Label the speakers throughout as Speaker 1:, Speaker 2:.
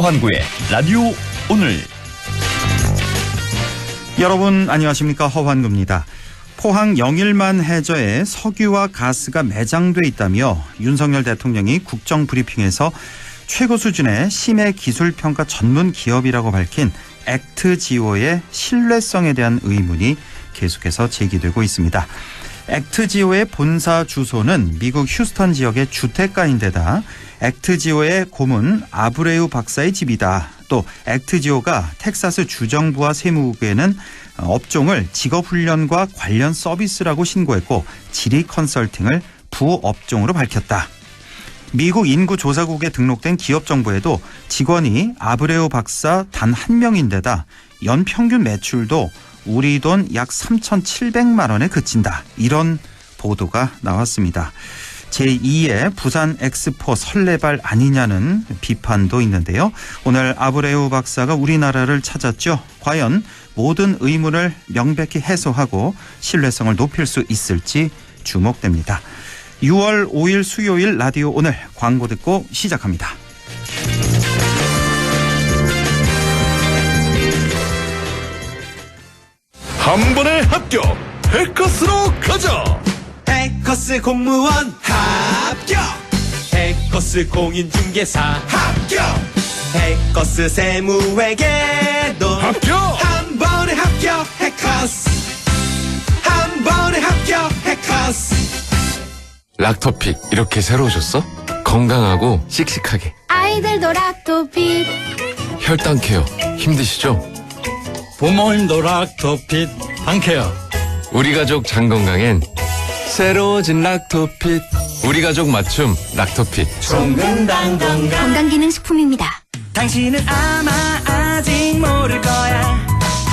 Speaker 1: 허환구의 라디오 오늘.
Speaker 2: 여러분 안녕하십니까, 허환구입니다. 포항 영일만 해저에 석유와 가스가 매장돼 있다며 윤석열 대통령이 국정브리핑에서 최고 수준의 심해 기술평가 전문 기업이라고 밝힌 액트지오의 신뢰성에 대한 의문이 계속해서 제기되고 있습니다. 액트지오의 본사 주소는 미국 휴스턴 지역의 주택가인데다 액트지오의 고문 아브레우 박사의 집이다. 또 액트지오가 텍사스 주정부와 세무국에는 업종을 직업훈련과 관련 서비스라고 신고했고 지리 컨설팅을 부업종으로 밝혔다. 미국 인구조사국에 등록된 기업 정보에도 직원이 아브레우 박사 단 한 명인데다 연평균 매출도 우리 돈 약 3,700만 원에 그친다. 이런 보도가 나왔습니다. 제2의 부산 엑스포 설레발 아니냐는 비판도 있는데요. 오늘 아브레우 박사가 우리나라를 찾았죠. 과연 모든 의문을 명백히 해소하고 신뢰성을 높일 수 있을지 주목됩니다. 6월 5일 수요일 라디오 오늘 광고 듣고 시작합니다.
Speaker 3: 한 번에 합격! 해커스로 가자!
Speaker 4: 해커스 공무원 합격! 해커스 공인중개사 합격! 해커스 세무회계도
Speaker 3: 합격!
Speaker 4: 한 번에 합격! 해커스 한 번에 합격! 해커스.
Speaker 5: 락토픽 이렇게 새로우셨어? 건강하고 씩씩하게.
Speaker 6: 아이들도 락토픽.
Speaker 5: 혈당 케어 힘드시죠?
Speaker 7: 부모님도 락토핏 한케어.
Speaker 5: 우리 가족 장 건강엔 새로워진 락토핏. 우리 가족 맞춤 락토핏.
Speaker 4: 건강당 건강.
Speaker 6: 건강기능식품입니다.
Speaker 4: 당신은 아마 아직 모를 거야.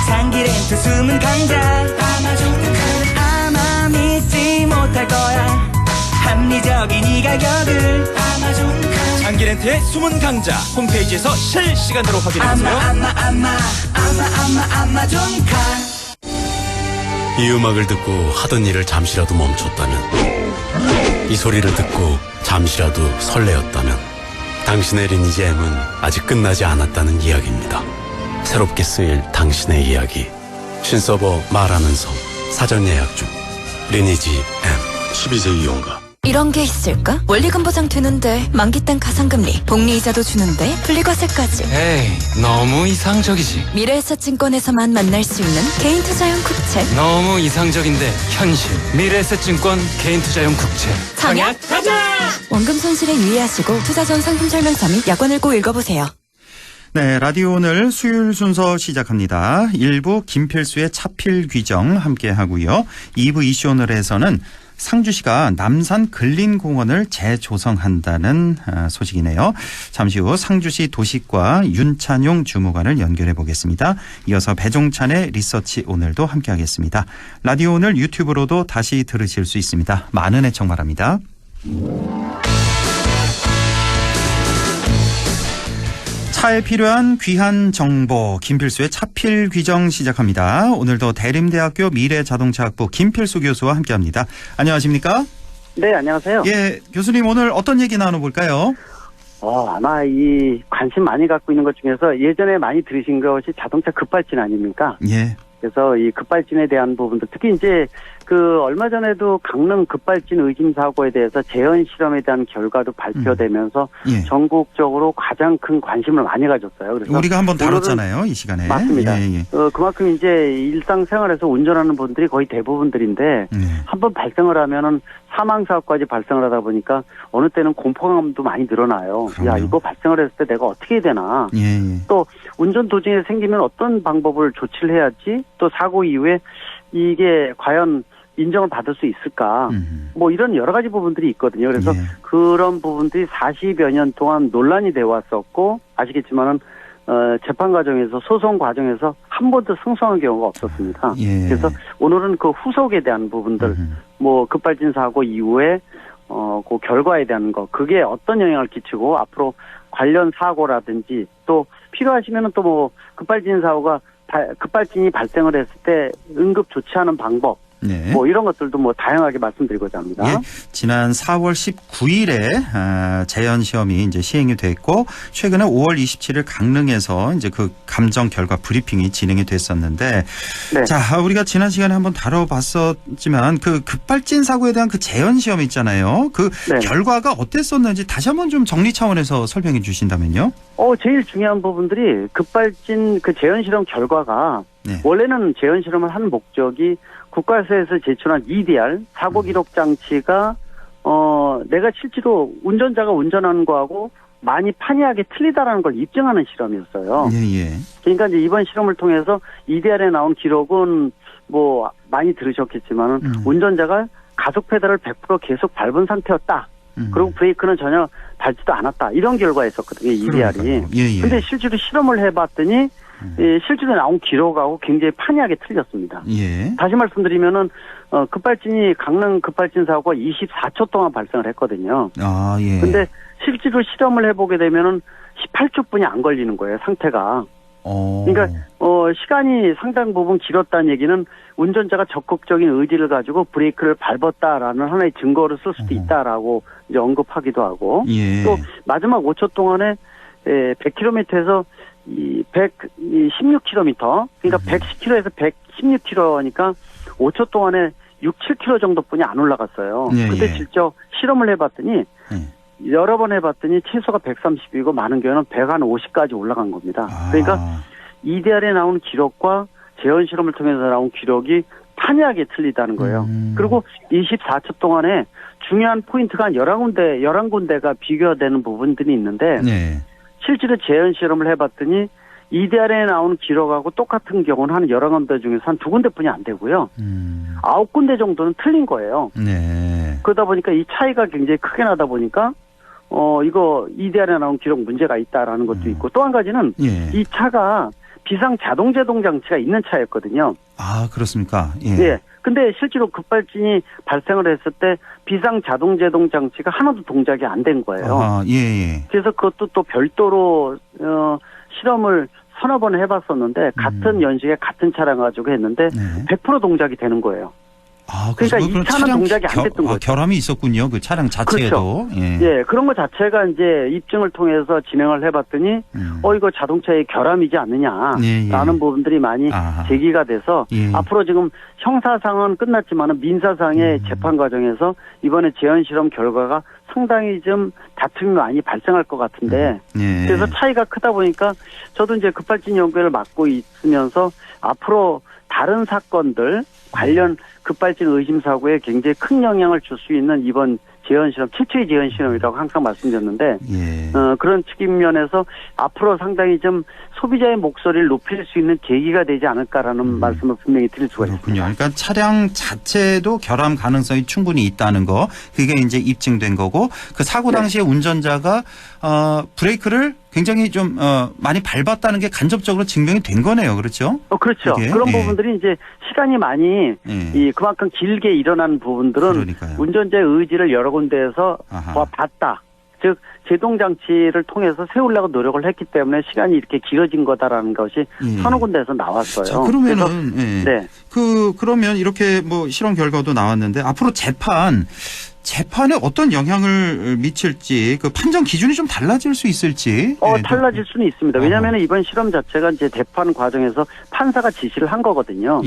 Speaker 4: 상기렌트 숨은 강자. 아마존 아마 믿지 못할 거야. 합리적인 이 가격을. 아마존 장기렌트의 숨은 강자 홈페이지에서 실시간으로 확인하세요. 아마존카.
Speaker 8: 이 음악을 듣고 하던 일을 잠시라도 멈췄다면, 이 소리를 듣고 잠시라도 설레었다면 당신의 리니지 M은 아직 끝나지 않았다는 이야기입니다. 새롭게 쓰일 당신의 이야기. 신서버 말하는 섬 사전 예약 중. 리니지 M. 12세 이용가.
Speaker 6: 이런 게 있을까? 원리금 보장 되는데 만기 땐 가상금리, 복리이자도 주는데 분리과세까지.
Speaker 5: 에이, 너무 이상적이지.
Speaker 6: 미래에셋증권에서만 만날 수 있는 개인 투자용 국채.
Speaker 7: 너무 이상적인데 현실. 미래에셋증권 개인투자용 국채.
Speaker 6: 청약 가자! 원금 손실에 유의하시고 투자 전 상품 설명서 및 약관을 꼭 읽어보세요.
Speaker 2: 네, 라디오 오늘 수요일 순서 시작합니다. 1부 김필수의 차필 규정 함께 하고요. 2부 이슈 오늘에서는 상주시가 남산 근린공원을 재조성한다는 소식이네요. 잠시 후 상주시 도시과 윤찬용 주무관을 연결해 보겠습니다. 이어서 배종찬의 리서치 오늘도 함께하겠습니다. 라디오 오늘 유튜브로도 다시 들으실 수 있습니다. 많은 애청 바랍니다. 차에 필요한 귀한 정보, 김필수의 차필 규정 시작합니다. 오늘도 대림대학교 미래자동차학부 김필수 교수와 함께합니다. 안녕하십니까?
Speaker 9: 네, 안녕하세요.
Speaker 2: 예, 교수님 오늘 어떤 얘기 나눠볼까요?
Speaker 9: 아마 이 관심 많이 갖고 있는 것 중에서 예전에 많이 들으신 것이 자동차 급발진 아닙니까?
Speaker 2: 예.
Speaker 9: 그래서 이 급발진에 대한 부분들, 특히 이제 얼마 전에도 강릉 급발진 의심 사고에 대해서 재현 실험에 대한 결과도 발표되면서
Speaker 2: 예.
Speaker 9: 전국적으로 가장 큰 관심을 많이 가졌어요. 그래서
Speaker 2: 우리가 한번 다뤘잖아요, 이 시간에.
Speaker 9: 맞습니다.
Speaker 2: 예, 예.
Speaker 9: 그만큼 이제 일상생활에서 운전하는 분들이 거의 대부분들인데 한번 발생을 하면은 사망 사고까지 발생을 하다 보니까 어느 때는 공포감도 많이 늘어나요.
Speaker 2: 그럼요.
Speaker 9: 야, 이거 발생을 했을 때 내가 어떻게 해야 되나?
Speaker 2: 예, 예.
Speaker 9: 또 운전 도중에 생기면 어떤 방법을 조치를 해야지? 또 사고 이후에 이게 과연 인정을 받을 수 있을까? 뭐 이런 여러 가지 부분들이 있거든요. 그래서
Speaker 2: 예.
Speaker 9: 그런 부분들이 40여 년 동안 논란이 되어 왔었고, 아시겠지만은 재판 과정에서, 소송 과정에서 한 번도 승소한 경우가 없었습니다.
Speaker 2: 예.
Speaker 9: 그래서 오늘은 그 후속에 대한 부분들, 뭐 급발진 사고 이후에 그 결과에 대한 거, 그게 어떤 영향을 끼치고 앞으로 관련 사고라든지 또 필요하시면은 또 뭐 급발진 사고가 급발진이 발생을 했을 때 응급 조치하는 방법,
Speaker 2: 네.
Speaker 9: 뭐 이런 것들도 뭐 다양하게 말씀드리고자 합니다.
Speaker 2: 예, 지난 4월 19일에 재연 시험이 이제 시행이 됐고 최근에 5월 27일 강릉에서 이제 그 감정 결과 브리핑이 진행이 됐었는데
Speaker 9: 네.
Speaker 2: 자, 우리가 지난 시간에 한번 다뤄봤었지만 그 급발진 사고에 대한 그 재연 시험 있잖아요. 그
Speaker 9: 네.
Speaker 2: 결과가 어땠었는지 다시 한번 좀 정리 차원에서 설명해 주신다면요.
Speaker 9: 제일 중요한 부분들이 급발진 그 재현 실험 결과가
Speaker 2: 네.
Speaker 9: 원래는 재현 실험을 한 목적이 국가에서 제출한 EDR 사고 기록 장치가 내가 실제로 운전자가 운전하는 거하고 많이 판이하게 틀리다라는 걸 입증하는 실험이었어요.
Speaker 2: 예.
Speaker 9: 그러니까 이제 이번 실험을 통해서 EDR에 나온 기록은 뭐 많이 들으셨겠지만은 운전자가 가속 페달을 100% 계속 밟은 상태였다. 그리고 브레이크는 전혀 밟지도 않았다. 이런 결과였었거든요. EDR이.
Speaker 2: 예.
Speaker 9: 근데 실제로 실험을 해봤더니 실제로 나온 기록하고 굉장히 판이하게 틀렸습니다.
Speaker 2: 예.
Speaker 9: 다시 말씀드리면은 급발진이 강릉 급발진 사고가 24초 동안 발생을 했거든요.
Speaker 2: 아, 예.
Speaker 9: 근데 실제로 실험을 해보게 되면은 18초뿐이 안 걸리는 거예요. 상태가. 그러니까 시간이 상당 부분 길었다는 얘기는 운전자가 적극적인 의지를 가지고 브레이크를 밟았다라는 하나의 증거를 쓸 수도 있다라고 이제 언급하기도 하고
Speaker 2: 예.
Speaker 9: 또 마지막 5초 동안에 100km에서 116km 그러니까 110km에서 116km니까 5초 동안에 6, 7km 정도뿐이 안 올라갔어요.
Speaker 2: 예,
Speaker 9: 근데
Speaker 2: 예.
Speaker 9: 직접 실험을 해봤더니 여러 번 해봤더니 최소가 130이고 많은 경우는 150까지 올라간 겁니다. 그러니까 EDR에 나온 기록과 재현 실험을 통해서 나온 기록이 판이하게 틀리다는 거예요. 그리고 24초 동안에 중요한 포인트가 한 11군데가 비교되는 부분들이 있는데
Speaker 2: 네.
Speaker 9: 실제로 재현 실험을 해봤더니 EDR에 나온 기록하고 똑같은 경우는 한 11군데 중에서 한 2군데뿐이 안 되고요. 9군데 정도는 틀린 거예요.
Speaker 2: 네.
Speaker 9: 그러다 보니까 이 차이가 굉장히 크게 나다 보니까 이거 EDR에 나온 기록 문제가 있다라는 것도 있고 또 한 가지는
Speaker 2: 예.
Speaker 9: 이 차가 비상 자동 제동 장치가 있는 차였거든요.
Speaker 2: 아, 그렇습니까? 예.
Speaker 9: 예. 근데 실제로 급발진이 발생을 했을 때 비상 자동 제동 장치가 하나도 동작이 안 된 거예요.
Speaker 2: 아, 예.
Speaker 9: 그래서 그것도 또 별도로 실험을 서너 번 해봤었는데 같은 연식에 같은 차량 가지고 했는데 100% 동작이 되는 거예요.
Speaker 2: 아,
Speaker 9: 그러니까 이 차는
Speaker 2: 차량
Speaker 9: 동작이 안 됐던 거죠.
Speaker 2: 결함이 있었군요. 그 차량 자체에도.
Speaker 9: 그렇죠. 예, 그런 거 자체가 이제 입증을 통해서 진행을 해봤더니 이거 자동차의 결함이지 않느냐라는 부분들이 많이 제기가 돼서 앞으로 지금 형사상은 끝났지만은 민사상의 재판 과정에서 이번에 재현 실험 결과가 상당히 좀 다툼이 많이 발생할 것 같은데 그래서 차이가 크다 보니까 저도 이제 급발진 연구를 맡고 있으면서 앞으로 다른 사건들 관련 급발진 의심 사고에 굉장히 큰 영향을 줄 수 있는 이번 재현 실험, 최초의 재현 실험이라고 항상 말씀드렸는데 그런 측면에서 앞으로 상당히 좀 소비자의 목소리를 높일 수 있는 계기가 되지 않을까라는 말씀을 분명히 드릴 수가 있습니다.
Speaker 2: 그러니까 차량 자체도 결함 가능성이 충분히 있다는 거 그게 이제 입증된 거고 그 사고 당시에 운전자가 브레이크를 굉장히 좀 많이 밟았다는 게 간접적으로 증명이 된 거네요. 그렇죠?
Speaker 9: 그렇죠.
Speaker 2: 그게?
Speaker 9: 그런 부분들이 이제 시간이 많이 그만큼 길게 일어난 부분들은
Speaker 2: 그러니까요.
Speaker 9: 운전자의 의지를 여러 군데에서 봤다. 즉 제동 장치를 통해서 세우려고 노력을 했기 때문에 시간이 이렇게 길어진 거다라는 것이 서너 군데에서 나왔어요.
Speaker 2: 자, 그러면은 그러면 이렇게 뭐 실험 결과도 나왔는데 앞으로 재판에 어떤 영향을 미칠지 그 판정 기준이 좀 달라질 수 있을지.
Speaker 9: 달라질 수는 있습니다. 왜냐하면 이번 실험 자체가 이제 재판 과정에서 판사가 지시를 한 거거든요.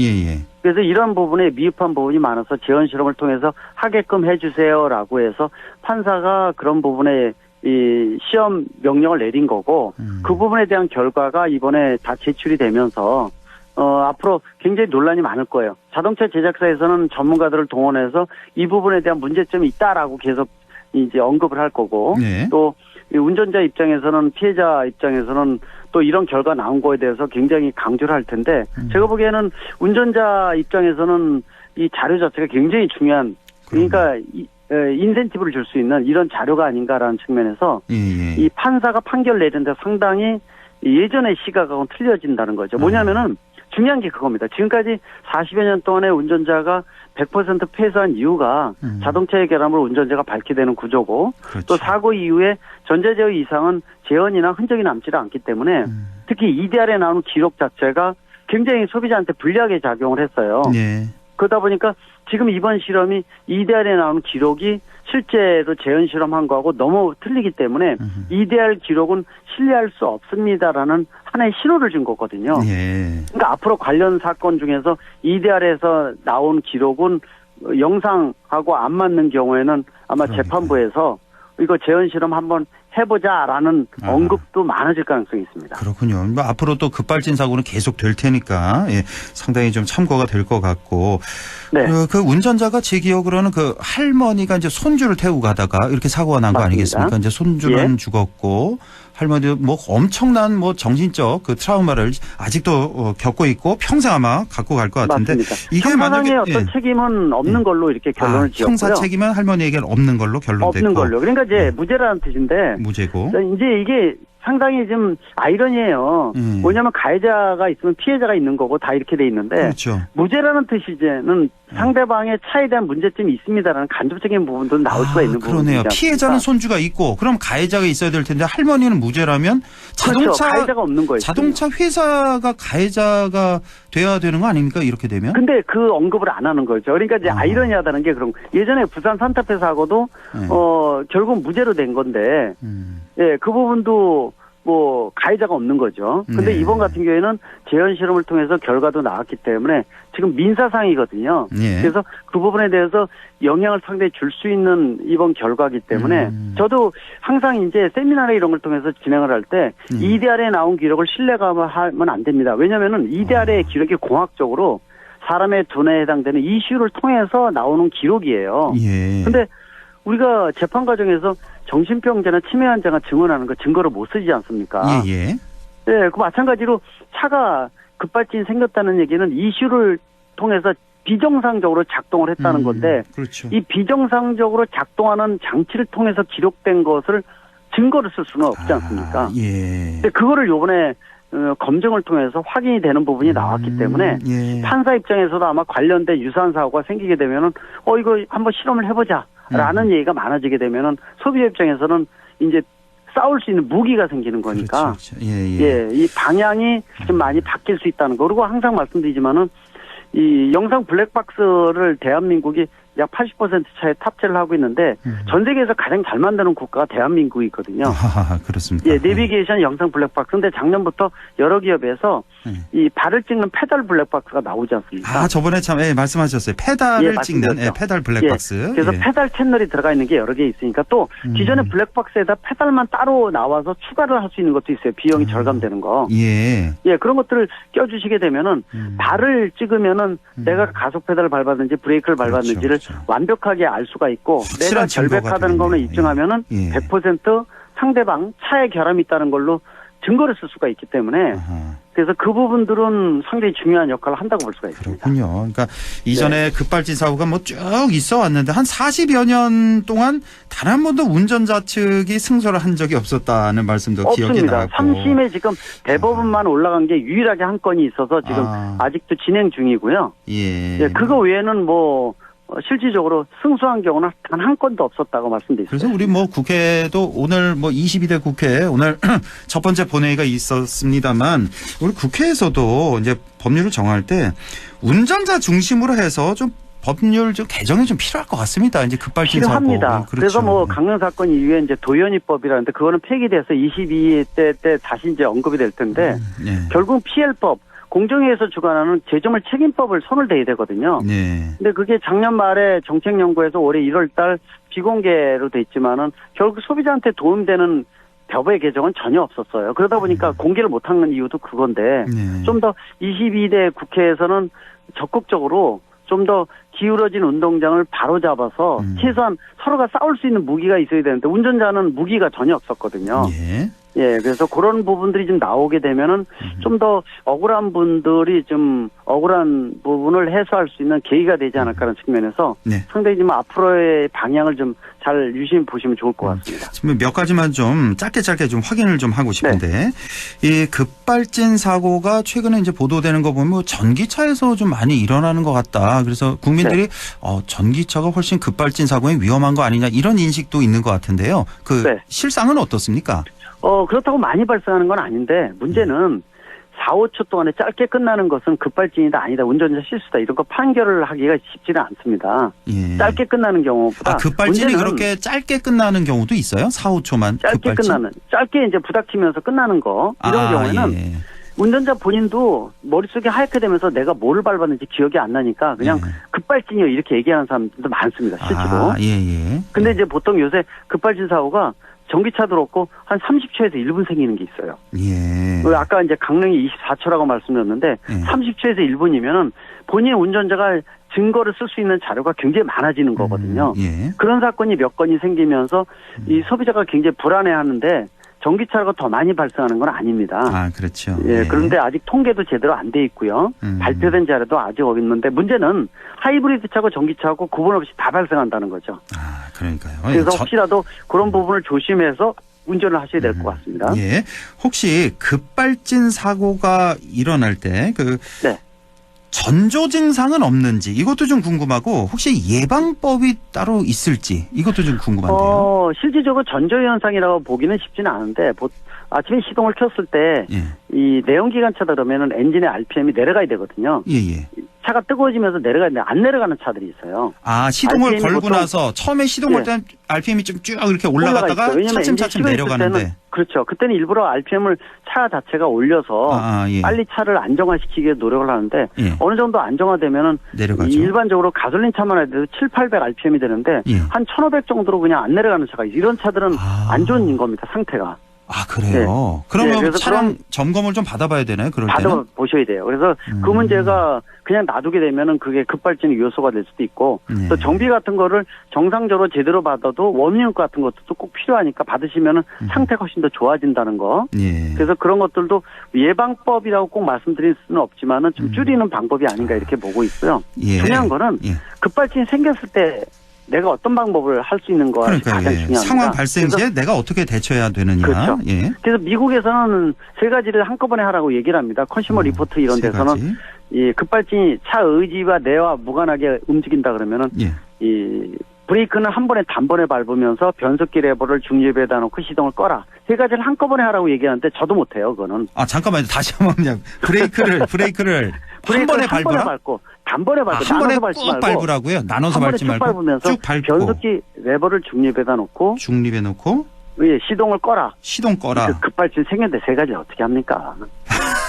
Speaker 9: 그래서 이런 부분에 미흡한 부분이 많아서 재현 실험을 통해서 하게끔 해주세요라고 해서 판사가 그런 부분에 이 시험 명령을 내린 거고 그 부분에 대한 결과가 이번에 다 제출이 되면서 앞으로 굉장히 논란이 많을 거예요. 자동차 제작사에서는 전문가들을 동원해서 이 부분에 대한 문제점이 있다라고 계속 이제 언급을 할 거고 또 운전자 입장에서는 피해자 입장에서는 또 이런 결과 나온 거에 대해서 굉장히 강조를 할 텐데 제가 보기에는 운전자 입장에서는 이 자료 자체가 굉장히 중요한 그러니까 인센티브를 줄 수 있는 이런 자료가 아닌가라는 측면에서 이 판사가 판결 내리는데 상당히 예전의 시각하고는 틀려진다는 거죠. 뭐냐면은 중요한 게 그겁니다. 지금까지 40여 년 동안의 운전자가 100% 폐쇄한 이유가 자동차의 결함으로 운전자가 밝게 되는 구조고 또 사고 이후에 전자제어 이상은 재현이나 흔적이 남지를 않기 때문에 특히 EDR에 나오는 기록 자체가 굉장히 소비자한테 불리하게 작용을 했어요. 그러다 보니까 지금 이번 실험이 EDR에 나오는 기록이 실제로 재현 실험한 거하고 너무 틀리기 때문에 EDR 기록은 신뢰할 수 없습니다라는 하나의 신호를 준 거거든요.
Speaker 2: 예.
Speaker 9: 그러니까 앞으로 관련 사건 중에서 EDR에서 나온 기록은 영상하고 안 맞는 경우에는 아마 재판부에서 이거 재현 실험 한번 해보자라는 언급도 많아질 가능성이 있습니다.
Speaker 2: 그렇군요. 뭐 앞으로 또 급발진 사고는 계속 될 테니까 예, 상당히 좀 참고가 될 것 같고
Speaker 9: 네.
Speaker 2: 그 운전자가 제 기억으로는 그 할머니가 이제 손주를 태우고 가다가 이렇게 사고가 난 거 아니겠습니까? 이제 손주는
Speaker 9: 예.
Speaker 2: 죽었고 할머니도 뭐 엄청난 뭐 정신적 그 트라우마를 아직도 겪고 있고 평생 아마 갖고 갈 것 같은데
Speaker 9: 맞습니다.
Speaker 2: 이게 만약에
Speaker 9: 형사상의 어떤 책임은 없는 걸로 이렇게 결론을 지었고요.
Speaker 2: 형사 책임은 할머니에게는 없는 걸로 결론됐고
Speaker 9: 없는 걸로. 그러니까 이제 무죄라는 뜻인데
Speaker 2: 무죄고
Speaker 9: 이제 이게 상당히 좀 아이러니해요. 뭐냐면 가해자가 있으면 피해자가 있는 거고 다 이렇게 돼 있는데
Speaker 2: 그렇죠.
Speaker 9: 무죄라는 뜻이제는 상대방의 차에 대한 문제점이 있습니다라는 간접적인 부분도 나올 수가 있는 부분이죠.
Speaker 2: 그러네요. 피해자는 손주가 있고 그럼 가해자가 있어야 될 텐데 할머니는 무죄라면 자동차
Speaker 9: 그렇죠. 가해자가 없는 거예요.
Speaker 2: 자동차 회사가 가해자가 돼야 되는 거 아닙니까? 이렇게 되면?
Speaker 9: 근데 그 언급을 안 하는 거죠. 그러니까 이제 아이러니하다는 게 그런 예전에 부산 산타페 사고도 결국 무죄로 된 건데 예, 그 부분도 뭐 가해자가 없는 거죠. 근데
Speaker 2: 네.
Speaker 9: 이번 같은 경우에는 재현 실험을 통해서 결과도 나왔기 때문에 지금 민사상이거든요.
Speaker 2: 예.
Speaker 9: 그래서 그 부분에 대해서 영향을 상당히 줄 수 있는 이번 결과이기 때문에 저도 항상 이제 세미나나 이런 걸 통해서 진행을 할 때 EDR에 나온 기록을 신뢰하면 안 됩니다. 왜냐면은 EDR의 기록이 공학적으로 사람의 두뇌에 해당되는 이슈를 통해서 나오는 기록이에요.
Speaker 2: 예.
Speaker 9: 근데 우리가 재판 과정에서 정신병자나 치매 환자가 증언하는 거 증거로 못 쓰지 않습니까?
Speaker 2: 예.
Speaker 9: 네, 그 마찬가지로 차가 급발진이 생겼다는 얘기는 이슈를 통해서 비정상적으로 작동을 했다는 건데
Speaker 2: 그렇죠.
Speaker 9: 이 비정상적으로 작동하는 장치를 통해서 기록된 것을 증거로 쓸 수는 없지 않습니까?
Speaker 2: 예.
Speaker 9: 근데 그거를 요번에 검증을 통해서 확인이 되는 부분이 나왔기 때문에
Speaker 2: 예.
Speaker 9: 판사 입장에서도 아마 관련된 유사한 사고가 생기게 되면은 이거 한번 실험을 해보자라는 얘기가 많아지게 되면은 소비자 입장에서는 이제 싸울 수 있는 무기가 생기는 거니까
Speaker 2: 그렇죠. 예.
Speaker 9: 이 방향이 좀 많이 바뀔 수 있다는 거. 그리고 항상 말씀드리지만은 이 영상 블랙박스를 대한민국이 약 80% 차에 탑재를 하고 있는데 전 세계에서 가장 잘 만드는 국가가 대한민국이거든요.
Speaker 2: 그렇습니다.
Speaker 9: 예, 내비게이션 영상 블랙박스. 근데 작년부터 여러 기업에서 이 발을 찍는 페달 블랙박스가 나오지 않습니까?
Speaker 2: 저번에 참 말씀하셨어요. 페달을
Speaker 9: 예,
Speaker 2: 찍는 페달 블랙박스.
Speaker 9: 예, 그래서 페달 채널이 들어가 있는 게 여러 개 있으니까 또 기존의 블랙박스에다 페달만 따로 나와서 추가를 할 수 있는 것도 있어요. 비용이 절감되는 거.
Speaker 2: 예.
Speaker 9: 예, 그런 것들을 껴주시게 되면은 발을 찍으면은 내가 가속 페달을 밟았는지 브레이크를 밟았는지를 완벽하게 알 수가 있고 내가 결백하다는 거는 입증하면은 100% 상대방 차에 결함이 있다는 걸로 증거를 쓸 수가 있기 때문에 그래서 그 부분들은 상당히 중요한 역할을 한다고 볼 수가 있습니다.
Speaker 2: 그렇군요. 그러니까 이전에 급발진 사고가 뭐 쭉 있어 왔는데 한 40여 년 동안 단 한 번도 운전자 측이 승소를 한 적이 없었다는 말씀도 기억이 나고.
Speaker 9: 3심에 지금 대법원만 올라간 게 유일하게 한 건이 있어서 지금 아직도 진행 중이고요.
Speaker 2: 예.
Speaker 9: 그거 외에는 뭐 실질적으로 승소한 경우는 단 한 건도 없었다고 말씀드렸습니다.
Speaker 2: 그래서 우리 뭐 국회도 오늘 뭐 22대 국회 오늘 첫 번째 본회의가 있었습니다만 우리 국회에서도 이제 법률을 정할 때 운전자 중심으로 해서 좀 법률 좀 개정이 좀 필요할 것 같습니다. 이제 급발진
Speaker 9: 필요합니다.
Speaker 2: 사고. 그렇죠.
Speaker 9: 그래서 뭐 강릉 사건 이후에 이제 도연이법이라는데 그거는 폐기돼서 22대 때 다시 이제 언급이 될 텐데 결국 PL법 공정위에서 주관하는 재조물 책임법을 손을 대야 되거든요.
Speaker 2: 네.
Speaker 9: 근데 그게 작년 말에 정책연구에서 올해 1월 달 비공개로 돼 있지만은 결국 소비자한테 도움되는 법의 개정은 전혀 없었어요. 그러다 보니까 공개를 못하는 이유도 그건데 좀 더 22대 국회에서는 적극적으로 좀 더 기울어진 운동장을 바로 잡아서 최소한 서로가 싸울 수 있는 무기가 있어야 되는데 운전자는 무기가 전혀 없었거든요. 예, 그래서 그런 부분들이 좀 나오게 되면은 좀 더 억울한 분들이 좀 억울한 부분을 해소할 수 있는 계기가 되지 않을까라는 측면에서 상당히 좀 앞으로의 방향을 좀 잘 유심히 보시면 좋을 것 같습니다.
Speaker 2: 지금 몇 가지만 좀 짧게 좀 확인을 좀 하고 싶은데 이 급발진 사고가 최근에 이제 보도되는 거 보면 전기차에서 좀 많이 일어나는 것 같다. 그래서 국민들이 전기차가 훨씬 급발진 사고에 위험한 거 아니냐 이런 인식도 있는 것 같은데요. 실상은 어떻습니까?
Speaker 9: 그렇다고 많이 발생하는 건 아닌데 문제는 4, 5초 동안에 짧게 끝나는 것은 급발진이다 아니다 운전자 실수다 이런 거 판결을 하기가 쉽지는 않습니다.
Speaker 2: 예.
Speaker 9: 짧게 끝나는 경우보다
Speaker 2: 급발진이 그렇게 짧게 끝나는 경우도 있어요? 4, 5초만
Speaker 9: 짧게
Speaker 2: 급발진?
Speaker 9: 끝나는 짧게 이제 부닥치면서 끝나는 거 이런 경우에는
Speaker 2: 예.
Speaker 9: 운전자 본인도 머릿속에 하얗게 되면서 내가 뭐를 밟았는지 기억이 안 나니까 그냥
Speaker 2: 예.
Speaker 9: 급발진이요 이렇게 얘기하는 사람들도 많습니다. 실제로.
Speaker 2: 예.
Speaker 9: 근데 이제 보통 요새 급발진 사고가 전기차도 그렇고 한 30초에서 1분 생기는 게 있어요.
Speaker 2: 예.
Speaker 9: 아까 이제 강릉이 24초라고 말씀드렸는데
Speaker 2: 예.
Speaker 9: 30초에서 1분이면은 본인 운전자가 증거를 쓸 수 있는 자료가 굉장히 많아지는 거거든요.
Speaker 2: 예.
Speaker 9: 그런 사건이 몇 건이 생기면서 이 소비자가 굉장히 불안해하는데 전기차가 더 많이 발생하는 건 아닙니다.
Speaker 2: 아, 그렇죠.
Speaker 9: 예, 그런데 아직 통계도 제대로 안 돼 있고요. 발표된 자료도 아직 없는데 문제는 하이브리드 차고 전기차하고 구분 없이 다 발생한다는 거죠.
Speaker 2: 아, 그러니까요.
Speaker 9: 그래서 혹시라도 그런 부분을 조심해서 운전을 하셔야 될 것 같습니다.
Speaker 2: 예. 혹시 급발진 사고가 일어날 때
Speaker 9: 네.
Speaker 2: 전조 증상은 없는지 이것도 좀 궁금하고 혹시 예방법이 따로 있을지 이것도 좀 궁금한데요.
Speaker 9: 실질적으로 전조 현상이라고 보기는 쉽지는 않은데 아침에 시동을 켰을 때 이
Speaker 2: 예.
Speaker 9: 내연기관차다 그러면은 엔진의 RPM이 내려가야 되거든요.
Speaker 2: 예.
Speaker 9: 차가 뜨거워지면서 내려가는데 안 내려가는 차들이 있어요.
Speaker 2: 아, 시동을
Speaker 9: RPM이
Speaker 2: 걸고 나서 처음에 시동 걸 때는 RPM이 좀 쭉 이렇게 올라갔다가 차츰 내려가는데.
Speaker 9: 그렇죠. 그때는 일부러 RPM을 차 자체가 올려서
Speaker 2: 예.
Speaker 9: 빨리 차를 안정화시키기 위해 노력을 하는데
Speaker 2: 예.
Speaker 9: 어느 정도 안정화되면은
Speaker 2: 내려가죠.
Speaker 9: 일반적으로 가솔린 차만 해도 7, 800 RPM이 되는데
Speaker 2: 예.
Speaker 9: 한 1500 정도로 그냥 안 내려가는 차가 이런 차들은 안 좋은 겁니다. 상태가.
Speaker 2: 아, 그래요?
Speaker 9: 네.
Speaker 2: 그러면
Speaker 9: 그래서
Speaker 2: 차량 점검을 좀 받아봐야 되나요? 그럴 때는?
Speaker 9: 받아보셔야 돼요. 그래서 그 문제가 그냥 놔두게 되면은 그게 급발진의 요소가 될 수도 있고 또 정비 같은 거를 정상적으로 제대로 받아도 워밍 같은 것도 꼭 필요하니까 받으시면은 상태가 훨씬 더 좋아진다는 거.
Speaker 2: 예.
Speaker 9: 그래서 그런 것들도 예방법이라고 꼭 말씀드릴 수는 없지만은 좀 줄이는 방법이 아닌가 이렇게 보고 있고요.
Speaker 2: 예.
Speaker 9: 중요한 거는 급발진이 생겼을 때 내가 어떤 방법을 할 수 있는 거가 가장 중요합니다.
Speaker 2: 상황 발생 시에 내가 어떻게 대처해야 되느냐.
Speaker 9: 그렇죠.
Speaker 2: 예.
Speaker 9: 그래서 미국에서는 세 가지를 한꺼번에 하라고 얘기를 합니다. 컨슈머 리포트 이런 데서는 이 급발진이 차 의지와 뇌와 무관하게 움직인다 그러면은 이 브레이크는 한 번에 단번에 밟으면서 변속기 레버를 중립에다 놓고 시동을 꺼라. 세 가지를 한꺼번에 하라고 얘기하는데 저도 못해요. 그거는.
Speaker 2: 아, 잠깐만요. 다시 한번 그냥 브레이크를 한 번에 밟고
Speaker 9: 단번에 밟고
Speaker 2: 한 번에
Speaker 9: 나눠서
Speaker 2: 꼭 밟으라고요? 나눠서 밟지 말고
Speaker 9: 밟으면서
Speaker 2: 쭉 밟고
Speaker 9: 변속기 레버를 중립에다 놓고 시동을 꺼라.
Speaker 2: 시동 꺼라.
Speaker 9: 급발진 생겼는데 세 가지 어떻게 합니까?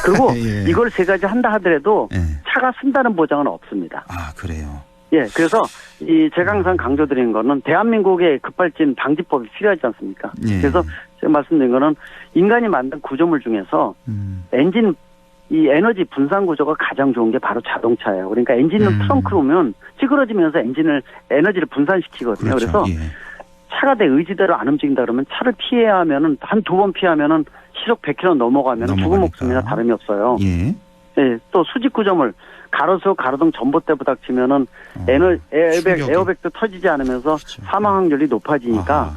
Speaker 9: 그리고
Speaker 2: 예.
Speaker 9: 이걸 세 가지 한다 하더라도 차가 쓴다는 보장은 없습니다.
Speaker 2: 아, 그래요.
Speaker 9: 예, 그래서 제가 항상 강조드리는 거는 대한민국의 급발진 방지법이 필요하지 않습니까?
Speaker 2: 예.
Speaker 9: 그래서 제가 말씀드린 거는 인간이 만든 구조물 중에서 엔진 이 에너지 분산 구조가 가장 좋은 게 바로 자동차예요. 그러니까 엔진은 트렁크로면 찌그러지면서 에너지를 분산시키거든요.
Speaker 2: 그렇죠.
Speaker 9: 그래서 차가 내 의지대로 안 움직인다 그러면 차를 피해야 하면은 한 두 번 피하면은 시속 100km 넘어가면 죽은 목숨이나 다름이 없어요.
Speaker 2: 예.
Speaker 9: 예, 또 수직 구조물 가로수 가로등 전봇대 부닥치면은 에어백도 터지지 않으면서 사망 확률이 높아지니까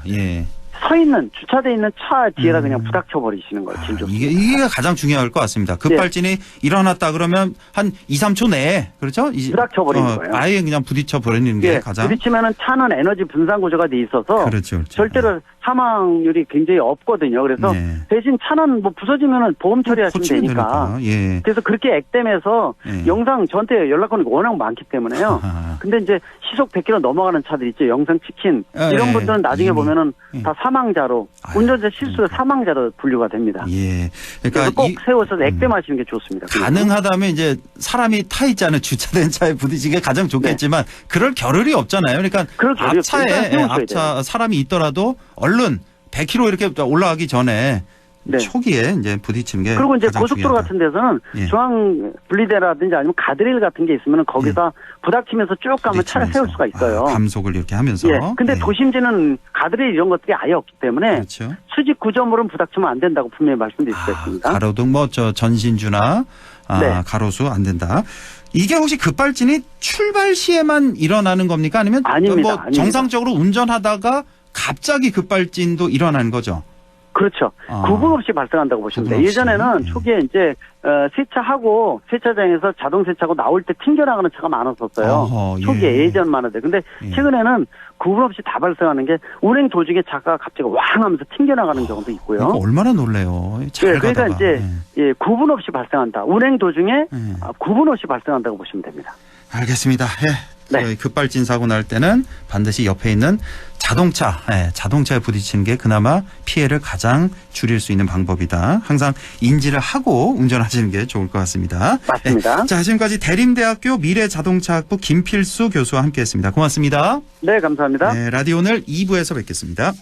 Speaker 9: 서 있는 주차돼 있는 차 뒤에다 그냥 부닥쳐 버리시는 거예요.
Speaker 2: 이게 가장 중요할 것 같습니다. 급발진이 일어났다 그러면 한 2, 3초 내에 그렇죠?
Speaker 9: 부닥쳐 버리는 거예요.
Speaker 2: 아예 그냥 부딪혀 버리는 게 가장.
Speaker 9: 부딪히면은 차는 에너지 분산 구조가 돼 있어서
Speaker 2: 그렇죠.
Speaker 9: 절대로 사망률이 굉장히 없거든요. 그래서 대신 차는 뭐 부서지면은 보험 처리하시면 되니까. 그래서 그렇게 액땜해서 영상 저한테 연락오는 게 워낙 많기 때문에요. 근데 이제 시속 100km 넘어가는 차들 있죠. 영상 치킨 이런 분들은 나중에 보면은 다 사망자로 운전자 실수로 사망자로 분류가 됩니다. 그러니까 꼭 세워서 액땜하시는 게 좋습니다.
Speaker 2: 가능하다면 이제 사람이 타 있잖아요. 주차된 차에 부딪히는 게 가장 좋겠지만 그럴 겨를이 없잖아요. 그러니까 앞차 사람이 있더라도 얼른 100km 이렇게 올라가기 전에 초기에 이제 부딪히는 게
Speaker 9: 그리고 이제
Speaker 2: 가장
Speaker 9: 고속도로
Speaker 2: 중요하다.
Speaker 9: 같은 데서는 중앙 분리대라든지 아니면 가드레일 같은 게 있으면 거기다 부닥치면서 쭉 가면 차를 세울 수가 있어요.
Speaker 2: 감속을 이렇게 하면서.
Speaker 9: 근데 도심지는 가드레일 이런 것들이 아예 없기 때문에 수직 구조물은 부닥치면 안 된다고 분명히 말씀드릴 수 있습니다.
Speaker 2: 가로등 전신주나 가로수 안 된다. 이게 혹시 급발진이 출발 시에만 일어나는 겁니까? 아니면
Speaker 9: 아닙니다.
Speaker 2: 정상적으로 운전하다가 갑자기 급발진도 일어나는 거죠?
Speaker 9: 그렇죠. 구분 없이 발생한다고 보시면 돼요. 예전에는 초기에 이제 세차장에서 자동 세차하고 나올 때 튕겨나가는 차가 많았었어요. 초기에 예전만 해도. 근데 최근에는 구분 없이 다 발생하는 게 운행 도중에 차가 갑자기 왕 하면서 튕겨나가는 경우도 있고요.
Speaker 2: 그러니까 얼마나 놀래요. 잘
Speaker 9: 그러니까
Speaker 2: 가다가.
Speaker 9: 이제 구분 없이 발생한다. 운행 도중에 구분 없이 발생한다고 보시면 됩니다.
Speaker 2: 알겠습니다. 네. 급발진 사고 날 때는 반드시 옆에 있는 자동차에 부딪히는 게 그나마 피해를 가장 줄일 수 있는 방법이다. 항상 인지를 하고 운전하시는 게 좋을 것 같습니다.
Speaker 9: 맞습니다.
Speaker 2: 자, 지금까지 대림대학교 미래자동차학부 김필수 교수와 함께했습니다. 고맙습니다.
Speaker 9: 네, 감사합니다.
Speaker 2: 네, 라디오 오늘 2부에서 뵙겠습니다.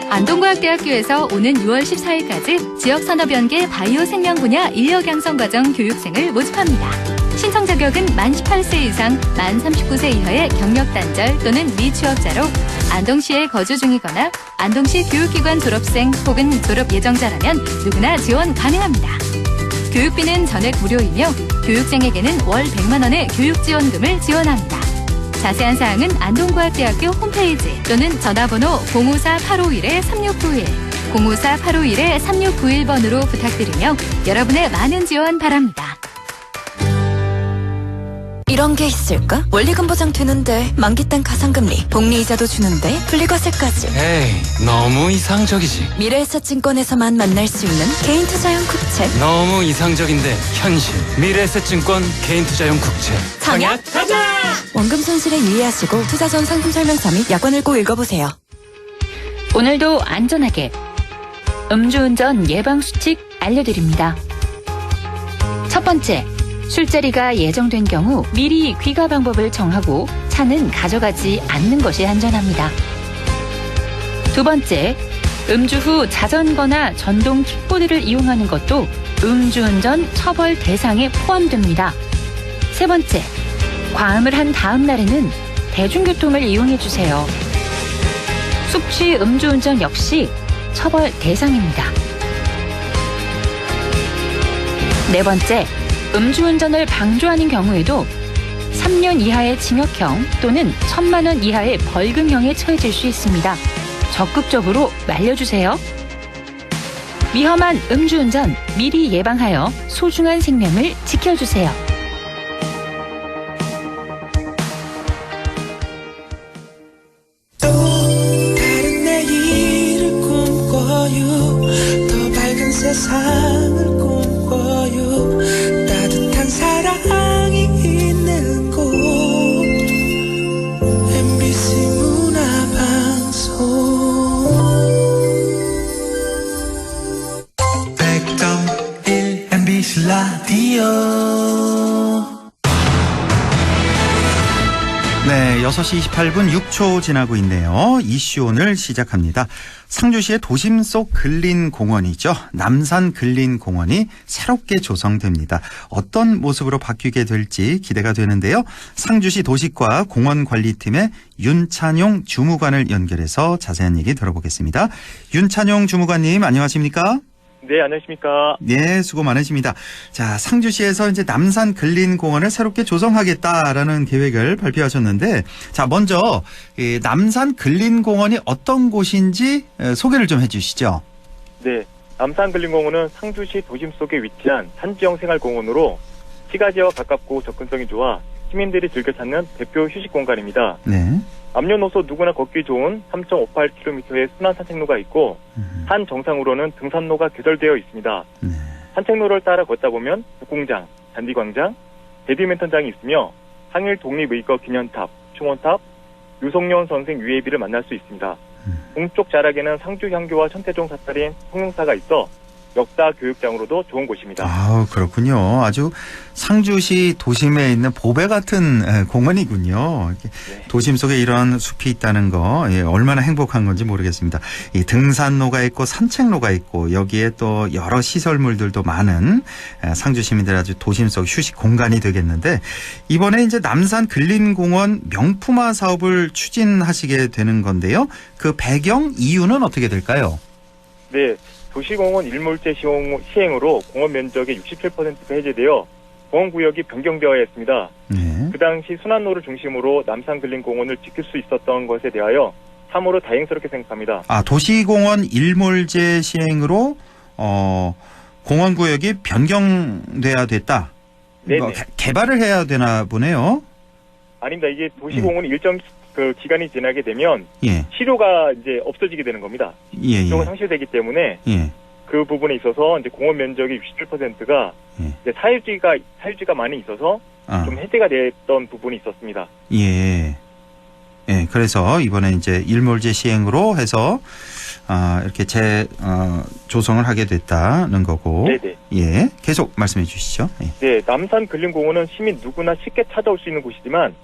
Speaker 10: 안동과학대학교에서 오는 6월 14일까지 지역산업연계 바이오 생명 분야 인력 양성과정 교육생을 모집합니다. 신청 자격은 만 18세 이상, 만 39세 이하의 경력 단절 또는 미취업자로 안동시에 거주 중이거나 안동시 교육기관 졸업생 혹은 졸업 예정자라면 누구나 지원 가능합니다. 교육비는 전액 무료이며 교육생에게는 월 100만 원의 교육지원금을 지원합니다. 자세한 사항은 안동과학대학교 홈페이지 또는 전화번호 054-851-3691, 054-851-3691번으로 부탁드리며 여러분의 많은 지원 바랍니다.
Speaker 6: 이런 게 있을까? 원리금 보장 되는데 만기 땐 가상금리, 복리이자도 주는데 분리과세까지.
Speaker 7: 에이, 너무 이상적이지.
Speaker 6: 미래에셋증권에서만 만날 수 있는 개인투자용 국채.
Speaker 7: 너무 이상적인데 현실. 미래에셋증권 개인투자용 국채.
Speaker 6: 청약 가자! 원금 손실에 유의하시고 투자 전 상품 설명서 및 약관을 꼭 읽어보세요.
Speaker 11: 오늘도 안전하게 음주운전 예방수칙 알려드립니다. 첫 번째, 술자리가 예정된 경우 미리 귀가 방법을 정하고 차는 가져가지 않는 것이 안전합니다. 두 번째, 음주 후 자전거나 전동 킥보드를 이용하는 것도 음주운전 처벌 대상에 포함됩니다. 세 번째, 과음을 한 다음 날에는 대중교통을 이용해 주세요. 숙취 음주운전 역시 처벌 대상입니다. 네 번째, 음주운전을 방조하는 경우에도 3년 이하의 징역형 또는 1,000만 원 이하의 벌금형에 처해질 수 있습니다. 적극적으로 말려주세요. 위험한 음주운전 미리 예방하여 소중한 생명을 지켜주세요.
Speaker 4: 또 다른 내일을 꿈꿔요. 더 밝은 세상을 꿈꿔요. 따뜻한 사랑이 있는 곳 MBC 문화방송 100.1 MBC 라디오.
Speaker 2: 네, 6시 28분 6초 지나고 있네요. 이슈 오늘 시작합니다. 상주시의 도심 속 근린공원이죠. 남산 근린공원이 새롭게 조성됩니다. 어떤 모습으로 바뀌게 될지 기대가 되는데요. 상주시 도시과 공원관리팀의 윤찬용 주무관을 연결해서 자세한 얘기 들어보겠습니다. 윤찬용 주무관님 안녕하십니까?
Speaker 12: 네, 안녕하십니까.
Speaker 2: 네, 수고 많으십니다. 자, 상주시에서 이제 남산 근린공원을 새롭게 조성하겠다라는 계획을 발표하셨는데, 자, 먼저 이 남산 근린공원이 어떤 곳인지 소개를 좀 해주시죠.
Speaker 12: 네, 남산 근린공원은 상주시 도심 속에 위치한 산지형 생활공원으로 시가지와 가깝고 접근성이 좋아 시민들이 즐겨 찾는 대표 휴식 공간입니다.
Speaker 2: 네.
Speaker 12: 남녀노소 누구나 걷기 좋은 3.58km의 순환 산책로가 있고 산 정상으로는 등산로가 개설되어 있습니다. 산책로를 따라 걷다 보면 북공장, 잔디광장, 배드민턴장이 있으며 항일 독립의거 기념탑, 충원탑, 유성룡 선생 유해비를 만날 수 있습니다. 동쪽 자락에는 상주 향교와 천태종 사찰인 성룡사가 있어 역사 교육장으로도 좋은 곳입니다.
Speaker 2: 아, 그렇군요. 아주 상주시 도심에 있는 보배 같은 공원이군요.
Speaker 12: 네.
Speaker 2: 도심 속에 이런 숲이 있다는 거 얼마나 행복한 건지 모르겠습니다. 이 등산로가 있고 산책로가 있고 여기에 또 여러 시설물들도 많은 상주 시민들 아주 도심 속 휴식 공간이 되겠는데 이번에 이제 남산 근린공원 명품화 사업을 추진하시게 되는 건데요. 그 배경 이유는 어떻게 될까요?
Speaker 12: 네. 도시공원 일몰제 시행으로 공원 면적의 67%가 해제되어 공원구역이 변경되어야 했습니다.
Speaker 2: 네.
Speaker 12: 그 당시 순환로를 중심으로 남산 근린공원을 지킬 수 있었던 것에 대하여 참으로 다행스럽게 생각합니다.
Speaker 2: 아, 도시공원 일몰제 시행으로 공원구역이 변경돼야 됐다.
Speaker 12: 네네.
Speaker 2: 개발을 해야 되나 보네요.
Speaker 12: 아닙니다. 이게 도시공원이 일정 그 기간이 지나게 되면
Speaker 2: 예.
Speaker 12: 실효가 이제 없어지게 되는 겁니다.
Speaker 2: 예.
Speaker 12: 실효가 상실되기 때문에
Speaker 2: 예.
Speaker 12: 그 부분에 있어서 이제 공원 면적의 67%가
Speaker 2: 예.
Speaker 12: 사유지가 많이 있어서 좀 해제가 됐던 부분이 있었습니다.
Speaker 2: 예. 예. 그래서 이번에 이제 일몰제 시행으로 해서 이렇게 조성을 하게 됐다는 거고.
Speaker 12: 네네.
Speaker 2: 예. 계속 말씀해 주시죠. 예.
Speaker 12: 네, 남산 근린공원은 시민 누구나 쉽게 찾아올 수 있는 곳이지만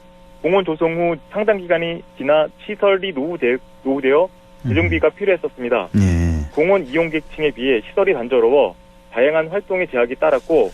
Speaker 12: 공원 조성 후 상당 기간이 지나 시설이 노후되어 재정비가 필요했었습니다.
Speaker 2: 예.
Speaker 12: 공원 이용객층에 비해 시설이 단조로워 다양한 활동의 제약이 따랐고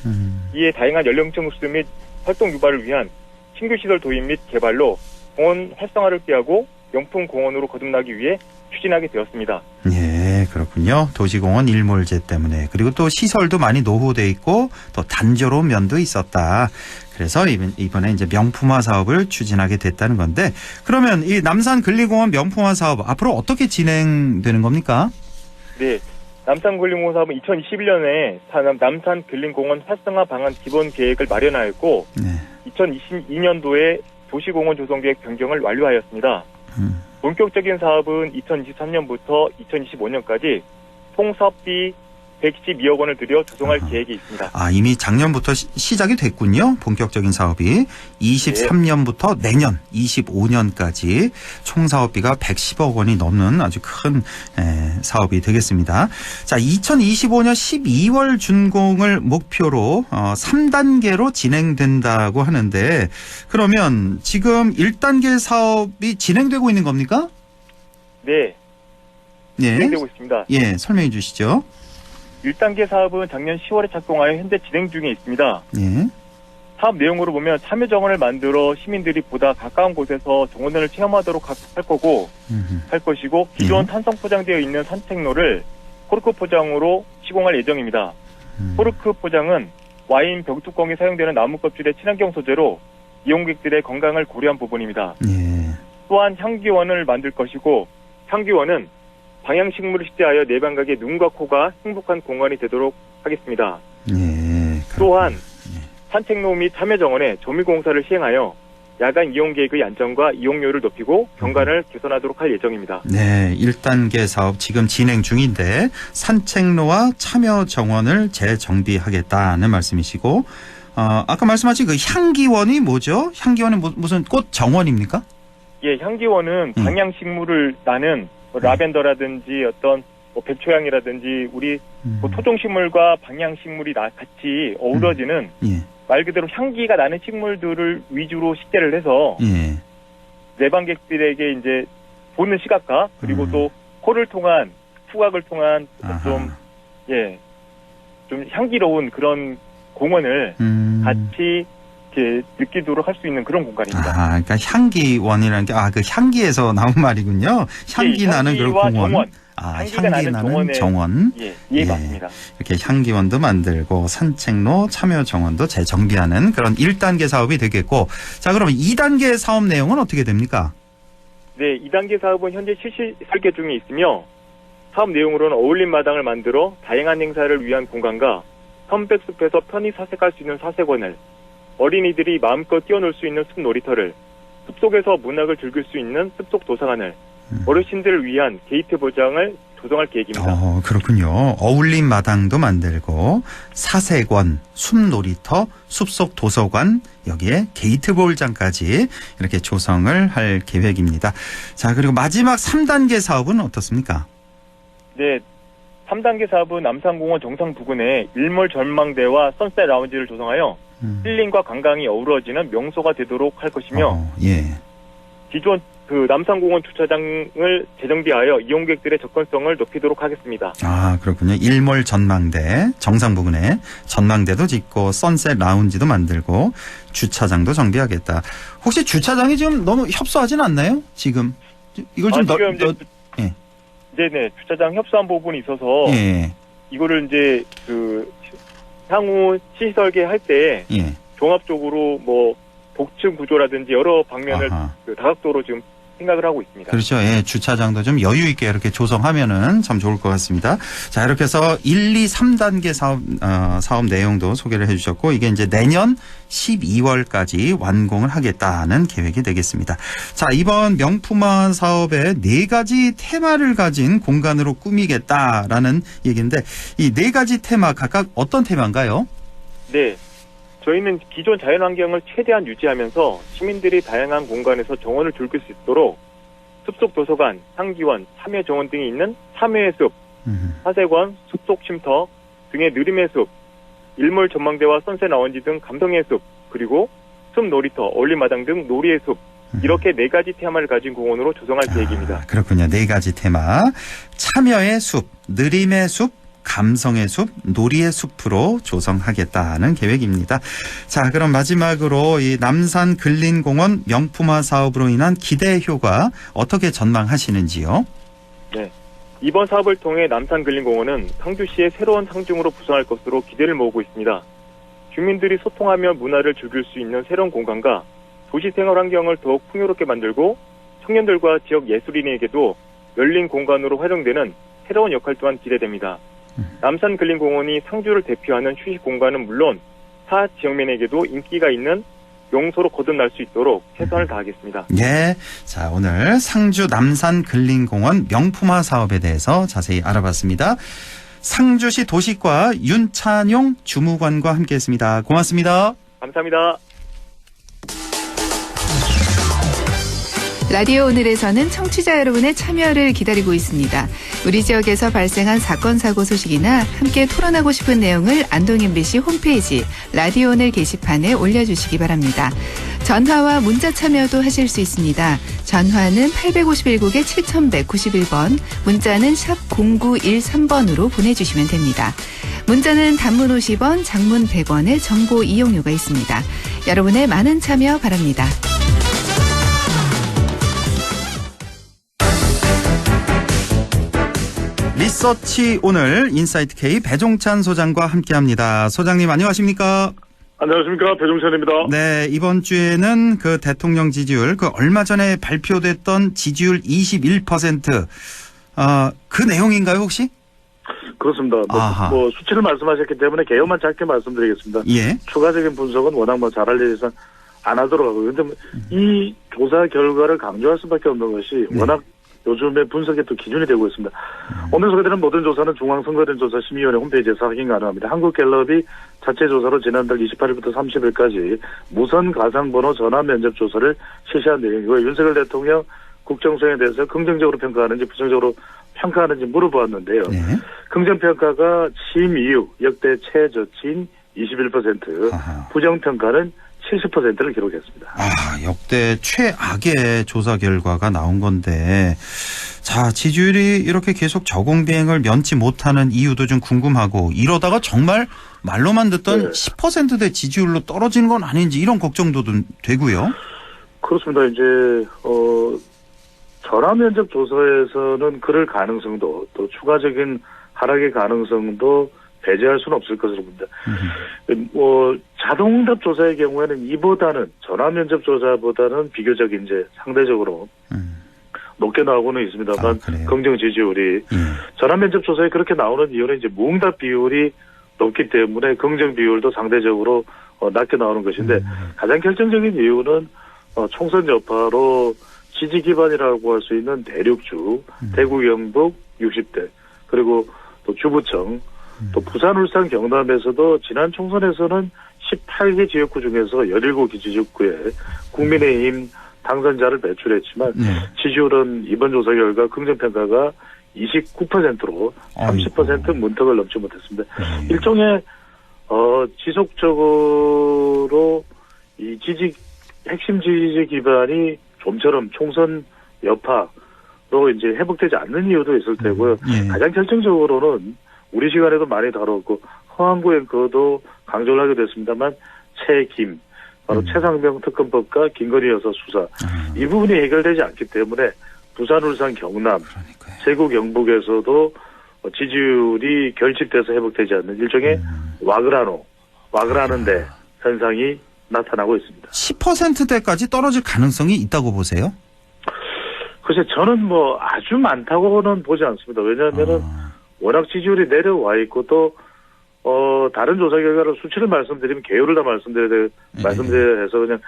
Speaker 12: 이에 다양한 연령층 흡수 및 활동 유발을 위한 신규 시설 도입 및 개발로 공원 활성화를 꾀하고 명품 공원으로 거듭나기 위해 추진하게 되었습니다.
Speaker 2: 예, 그렇군요. 도시공원 일몰제 때문에. 그리고 또 시설도 많이 노후돼 있고 또 단조로운 면도 있었다. 그래서 이번에 이제 명품화 사업을 추진하게 됐다는 건데 그러면 이 남산 근린공원 명품화 사업 앞으로 어떻게 진행되는 겁니까?
Speaker 12: 네. 남산 근린공원 사업은 2021년에 남산 근린공원 활성화 방안 기본 계획을 마련하였고 2022년도에 도시공원 조성계획 변경을 완료하였습니다. 본격적인 사업은 2023년부터 2025년까지 총 사업비 112억 원을 들여 조성할 계획이 있습니다.
Speaker 2: 아, 이미 작년부터 시작이 됐군요. 본격적인 사업이. 23년부터 내년 25년까지 총 사업비가 110억 원이 넘는 아주 큰 사업이 되겠습니다. 자, 2025년 12월 준공을 목표로 3단계로 진행된다고 하는데 그러면 지금 1단계 사업이 진행되고 있는 겁니까?
Speaker 12: 네.
Speaker 2: 예.
Speaker 12: 진행되고 있습니다.
Speaker 2: 예, 설명해 주시죠.
Speaker 12: 1단계 사업은 작년 10월에 착공하여 현재 진행 중에 있습니다.
Speaker 2: 예.
Speaker 12: 사업 내용으로 보면 참여 정원을 만들어 시민들이 보다 가까운 곳에서 정원을 체험하도록 할 것이고 기존 탄성 포장되어 있는 산책로를 코르크 포장으로 시공할 예정입니다. 코르크 포장은 와인 병뚜껑에 사용되는 나무 껍질의 친환경 소재로 이용객들의 건강을 고려한 부분입니다.
Speaker 2: 예.
Speaker 12: 또한 향기원을 만들 것이고 향기원은 방향식물을 식재하여 내방각의 눈과 코가 행복한 공간이 되도록 하겠습니다.
Speaker 2: 예,
Speaker 12: 또한 산책로 및 참여정원에 조미공사를 시행하여 야간 이용객의 안전과 이용료를 높이고 경관을 개선하도록 할 예정입니다.
Speaker 2: 네, 1단계 사업 지금 진행 중인데 산책로와 참여정원을 재정비하겠다는 말씀이시고 아까 말씀하신 그 향기원이 뭐죠? 향기원은 무슨 꽃 정원입니까?
Speaker 12: 예, 향기원은 방향식물을 나는 라벤더라든지 어떤 백초향이라든지 우리 토종식물과 방향식물이 같이 어우러지는 말 그대로 향기가 나는 식물들을 위주로 식재를 해서 내방객들에게 이제 보는 시각과 그리고 또 코를 통한 후각을 통한 좀 향기로운 그런 공원을 같이 이렇게 느끼도록 할 수 있는 그런 공간입니다.
Speaker 2: 아, 그러니까 향기원이라는 게 그 향기에서 나온 말이군요. 향기 나는 그런 공원.
Speaker 12: 정원.
Speaker 2: 향기 나는 정원.
Speaker 12: 예, 맞습니다.
Speaker 2: 이렇게 향기원도 만들고 산책로, 참여정원도 재정비하는 그런 1단계 사업이 되겠고, 자, 그러면 2단계 사업 내용은 어떻게 됩니까?
Speaker 12: 네, 2단계 사업은 현재 실시 설계 중에 있으며 사업 내용으로는 어울림 마당을 만들어 다양한 행사를 위한 공간과 편백숲에서 편히 사색할 수 있는 사색원을, 어린이들이 마음껏 뛰어놀 수 있는 숲 놀이터를, 숲속에서 문학을 즐길 수 있는 숲속 도서관을, 어르신들을 위한 게이트 보장을 조성할 계획입니다.
Speaker 2: 그렇군요. 어울림 마당도 만들고 사색원, 숲놀이터, 숲속 도서관, 여기에 게이트볼장까지 이렇게 조성을 할 계획입니다. 자, 그리고 마지막 3단계 사업은 어떻습니까?
Speaker 12: 네, 3단계 사업은 남산공원 정상 부근에 일몰 전망대와 선셋 라운지를 조성하여 힐링과 관광이 어우러지는 명소가 되도록 할 것이며 기존 그 남산공원 주차장을 재정비하여 이용객들의 접근성을 높이도록 하겠습니다.
Speaker 2: 아, 그렇군요. 일몰 전망대, 정상 부근에 전망대도 짓고 선셋 라운지도 만들고 주차장도 정비하겠다. 혹시 주차장이 지금 너무 협소하진 않나요? 지금 이걸 좀
Speaker 12: 네네, 주차장 협소한 부분이 있어서 이거를 이제 그 향후 시설계 할 때 종합적으로 뭐 복층 구조라든지 여러 방면을 그 다각도로 지금 생각을 하고 있습니다.
Speaker 2: 그렇죠. 예, 주차장도 좀 여유 있게 이렇게 조성하면은 참 좋을 것 같습니다. 자, 이렇게 해서 1, 2, 3단계 사업 내용도 소개를 해주셨고, 이게 이제 내년 12월까지 완공을 하겠다는 계획이 되겠습니다. 자, 이번 명품화 사업에 4가지 테마를 가진 공간으로 꾸미겠다라는 얘기인데, 이 4가지 테마 각각 어떤 테마인가요?
Speaker 12: 네. 저희는 기존 자연환경을 최대한 유지하면서 시민들이 다양한 공간에서 정원을 즐길 수 있도록 숲속 도서관, 상기원, 참외 정원 등이 있는 참외의 숲, 사색원, 숲속 쉼터 등의 느림의 숲, 일몰 전망대와 선셋 라운지 등 감성의 숲, 그리고 숲 놀이터, 어울림마당 등 놀이의 숲, 이렇게 4가지 테마를 가진 공원으로 조성할 계획입니다.
Speaker 2: 그렇군요. 4가지 테마. 참여의 숲, 느림의 숲, 감성의 숲, 놀이의 숲으로 조성하겠다는 계획입니다. 자, 그럼 마지막으로 이 남산 근린공원 명품화 사업으로 인한 기대 효과 어떻게 전망하시는지요?
Speaker 12: 네. 이번 사업을 통해 남산 근린공원은 상주시의 새로운 상징으로 부상할 것으로 기대를 모으고 있습니다. 주민들이 소통하며 문화를 즐길 수 있는 새로운 공간과 도시 생활 환경을 더욱 풍요롭게 만들고 청년들과 지역 예술인에게도 열린 공간으로 활용되는 새로운 역할 또한 기대됩니다. 남산 근린공원이 상주를 대표하는 휴식 공간은 물론 타 지역민에게도 인기가 있는 명소로 거듭날 수 있도록 최선을 다하겠습니다.
Speaker 2: 예. 자, 오늘 상주 남산 근린공원 명품화 사업에 대해서 자세히 알아봤습니다. 상주시 도시과 윤찬용 주무관과 함께했습니다. 고맙습니다.
Speaker 12: 감사합니다.
Speaker 13: 라디오 오늘에서는 청취자 여러분의 참여를 기다리고 있습니다. 우리 지역에서 발생한 사건 사고 소식이나 함께 토론하고 싶은 내용을 안동 MBC 홈페이지 라디오 오늘 게시판에 올려주시기 바랍니다. 전화와 문자 참여도 하실 수 있습니다. 전화는 851국에 7191번, 문자는 샵 0913번으로 보내주시면 됩니다. 문자는 단문 50원, 장문 100원의 정보 이용료가 있습니다. 여러분의 많은 참여 바랍니다.
Speaker 2: 리서치 오늘 인사이트 K 배종찬 소장과 함께합니다. 소장님 안녕하십니까?
Speaker 14: 안녕하십니까, 배종찬입니다.
Speaker 2: 네, 이번 주에는 그 대통령 지지율, 그 얼마 전에 발표됐던 지지율 21%, 그 내용인가요 혹시?
Speaker 14: 그렇습니다. 뭐 수치를 말씀하셨기 때문에 개요만 짧게 말씀드리겠습니다.
Speaker 2: 예.
Speaker 14: 추가적인 분석은 워낙 뭐 잘할 일에서 안 하도록 하고요. 그런데 이 조사 결과를 강조할 수밖에 없는 것이 워낙 요즘에 분석의 또 기준이 되고 있습니다. 오늘 소개되는 모든 조사는 중앙선거인조사심의위원회 홈페이지에서 확인 가능합니다. 한국갤럽이 자체 조사로 지난달 28일부터 30일까지 무선 가상번호 전화 면접 조사를 실시한 내용이고요. 윤석열 대통령 국정수행에 대해서 긍정적으로 평가하는지 부정적으로 평가하는지 물어보았는데요. 긍정평가가 취임 이후 역대 최저치인 21%, 부정평가는 70%를 기록했습니다.
Speaker 2: 역대 최악의 조사 결과가 나온 건데, 자, 지지율이 이렇게 계속 저공 비행을 면치 못하는 이유도 좀 궁금하고, 이러다가 정말 말로만 듣던 10%대 지지율로 떨어지는 건 아닌지 이런 걱정도 되고요.
Speaker 14: 그렇습니다. 이제 전화 면접 조사에서는 그럴 가능성도 또 추가적인 하락의 가능성도 배제할 수는 없을 것으로 봅니다. 자동응답 조사의 경우에는 이보다는 전화 면접 조사보다는 비교적 이제 상대적으로 높게 나오고는 있습니다만 긍정 지지율이 전화 면접 조사에 그렇게 나오는 이유는 이제 무응답 비율이 높기 때문에 긍정 비율도 상대적으로 낮게 나오는 것인데 가장 결정적인 이유는 총선 여파로 지지 기반이라고 할 수 있는 대륙주, 대구, 경북 60대 그리고 또 주부청 또 부산, 울산, 경남에서도 지난 총선에서는 18개 지역구 중에서 17개 지역구에 국민의힘 당선자를 배출했지만 지지율은 이번 조사 결과 긍정평가가 29%로 30% 문턱을 넘지 못했습니다. 일종의 지속적으로 이 핵심 지지 기반이 좀처럼 총선 여파로 이제 회복되지 않는 이유도 있을 테고요. 가장 결정적으로는 우리 시간에도 많이 다뤘고 허한구 앵커도 강조를 하게 됐습니다만 최김 바로 최상병 특검법과 김건희 여사 수사 이 부분이 해결되지 않기 때문에 부산, 울산, 경남, 세구 경북에서도 지지율이 결집돼서 회복되지 않는 일종의 와그라는데 현상이 나타나고 있습니다.
Speaker 2: 10%대까지 떨어질 가능성이 있다고 보세요?
Speaker 14: 글쎄 저는 뭐 아주 많다고는 보지 않습니다. 왜냐하면은 워낙 지지율이 내려와 있고 또 다른 조사 결과를 수치를 말씀드리면 개요를 다 말씀드려야 해서 그냥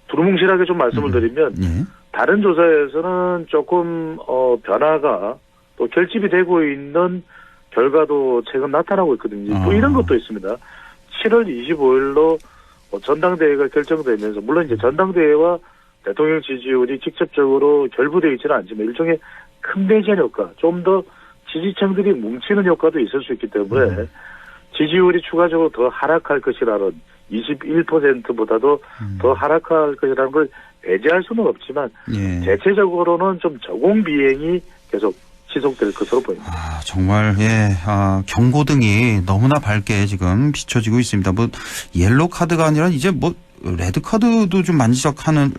Speaker 14: 두루뭉실하게 좀 말씀을 드리면 다른 조사에서는 조금 변화가 또 결집이 되고 있는 결과도 최근 나타나고 있거든요. 또 이런 것도 있습니다. 7월 25일로 전당대회가 결정되면서 물론 이제 전당대회와 대통령 지지율이 직접적으로 결부되어 있지는 않지만 일종의 큰 배제한 효과, 좀 더 지지층들이 뭉치는 효과도 있을 수 있기 때문에 지지율이 추가적으로 더 하락할 것이라는 21%보다도 더 하락할 것이라는 걸 배제할 수는 없지만 대체적으로는 좀 저공 비행이 계속 지속될 것으로 보입니다.
Speaker 2: 정말 경고등이 너무나 밝게 지금 비춰지고 있습니다. 뭐 옐로우 카드가 아니라 이제 뭐 레드 카드도 좀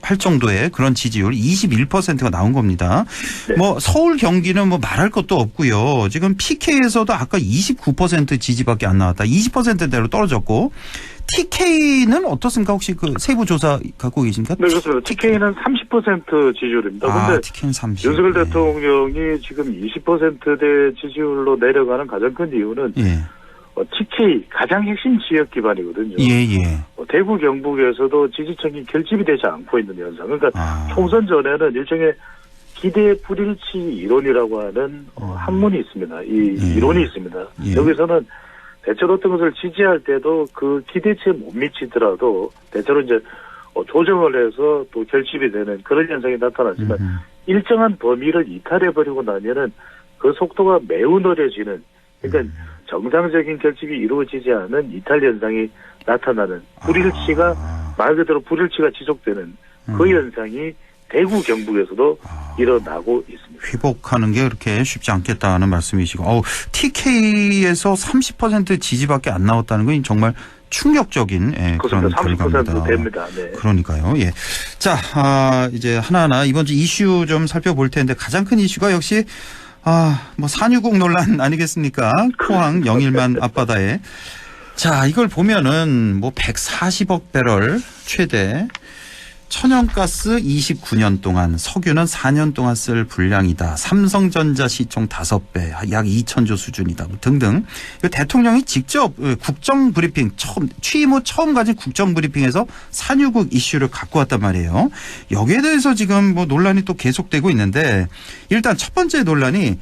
Speaker 2: 할 정도의 그런 지지율 21%가 나온 겁니다.
Speaker 14: 네.
Speaker 2: 뭐 서울 경기는 뭐 말할 것도 없고요. 지금 PK에서도 아까 29% 지지밖에 안 나왔다. 20%대로 떨어졌고 TK는 어떻습니까? 혹시 그 세부 조사 갖고 계십니까?
Speaker 14: 네, 그렇습니다. TK는 30% 지지율입니다. 그런데
Speaker 2: TK는 30.
Speaker 14: 윤석열 대통령이 지금 20%대 지지율로 내려가는 가장 큰 이유는 TK 가장 핵심 지역 기반이거든요. 대구 경북에서도 지지층이 결집이 되지 않고 있는 현상. 그러니까 총선 전에는 일종의 기대 불일치 이론이라고 하는 학문이 있습니다. 이 이론이 있습니다. 여기서는 대체로 어떤 것을 지지할 때도 그 기대치에 못 미치더라도 대체로 이제 조정을 해서 또 결집이 되는 그런 현상이 나타나지만 일정한 범위를 이탈해버리고 나면은 그 속도가 매우 느려지는 그러니까 정상적인 결집이 이루어지지 않은 이탈 현상이 나타나는 불일치가 말 그대로 불일치가 지속되는 그 현상이 대구 경북에서도 일어나고 있습니다.
Speaker 2: 회복하는 게 그렇게 쉽지 않겠다는 말씀이시고 TK에서 30% 지지밖에 안 나왔다는 건 정말 충격적인 그런 결과입니다.
Speaker 14: 30% 됩니다. 네.
Speaker 2: 그러니까요. 자, 이제 하나하나 이번 주 이슈 좀 살펴볼 텐데 가장 큰 이슈가 역시 뭐 산유국 논란 아니겠습니까? 포항 영일만 앞바다에. 자, 이걸 보면은 뭐 140억 배럴 최대 천연가스 29년 동안 석유는 4년 동안 쓸 분량이다. 삼성전자 시총 5배 약 2천조 수준이다. 등등. 대통령이 직접 국정 브리핑 취임 후 처음 가진 국정 브리핑에서 산유국 이슈를 갖고 왔단 말이에요. 여기에 대해서 지금 뭐 논란이 또 계속되고 있는데 일단 첫 번째 논란이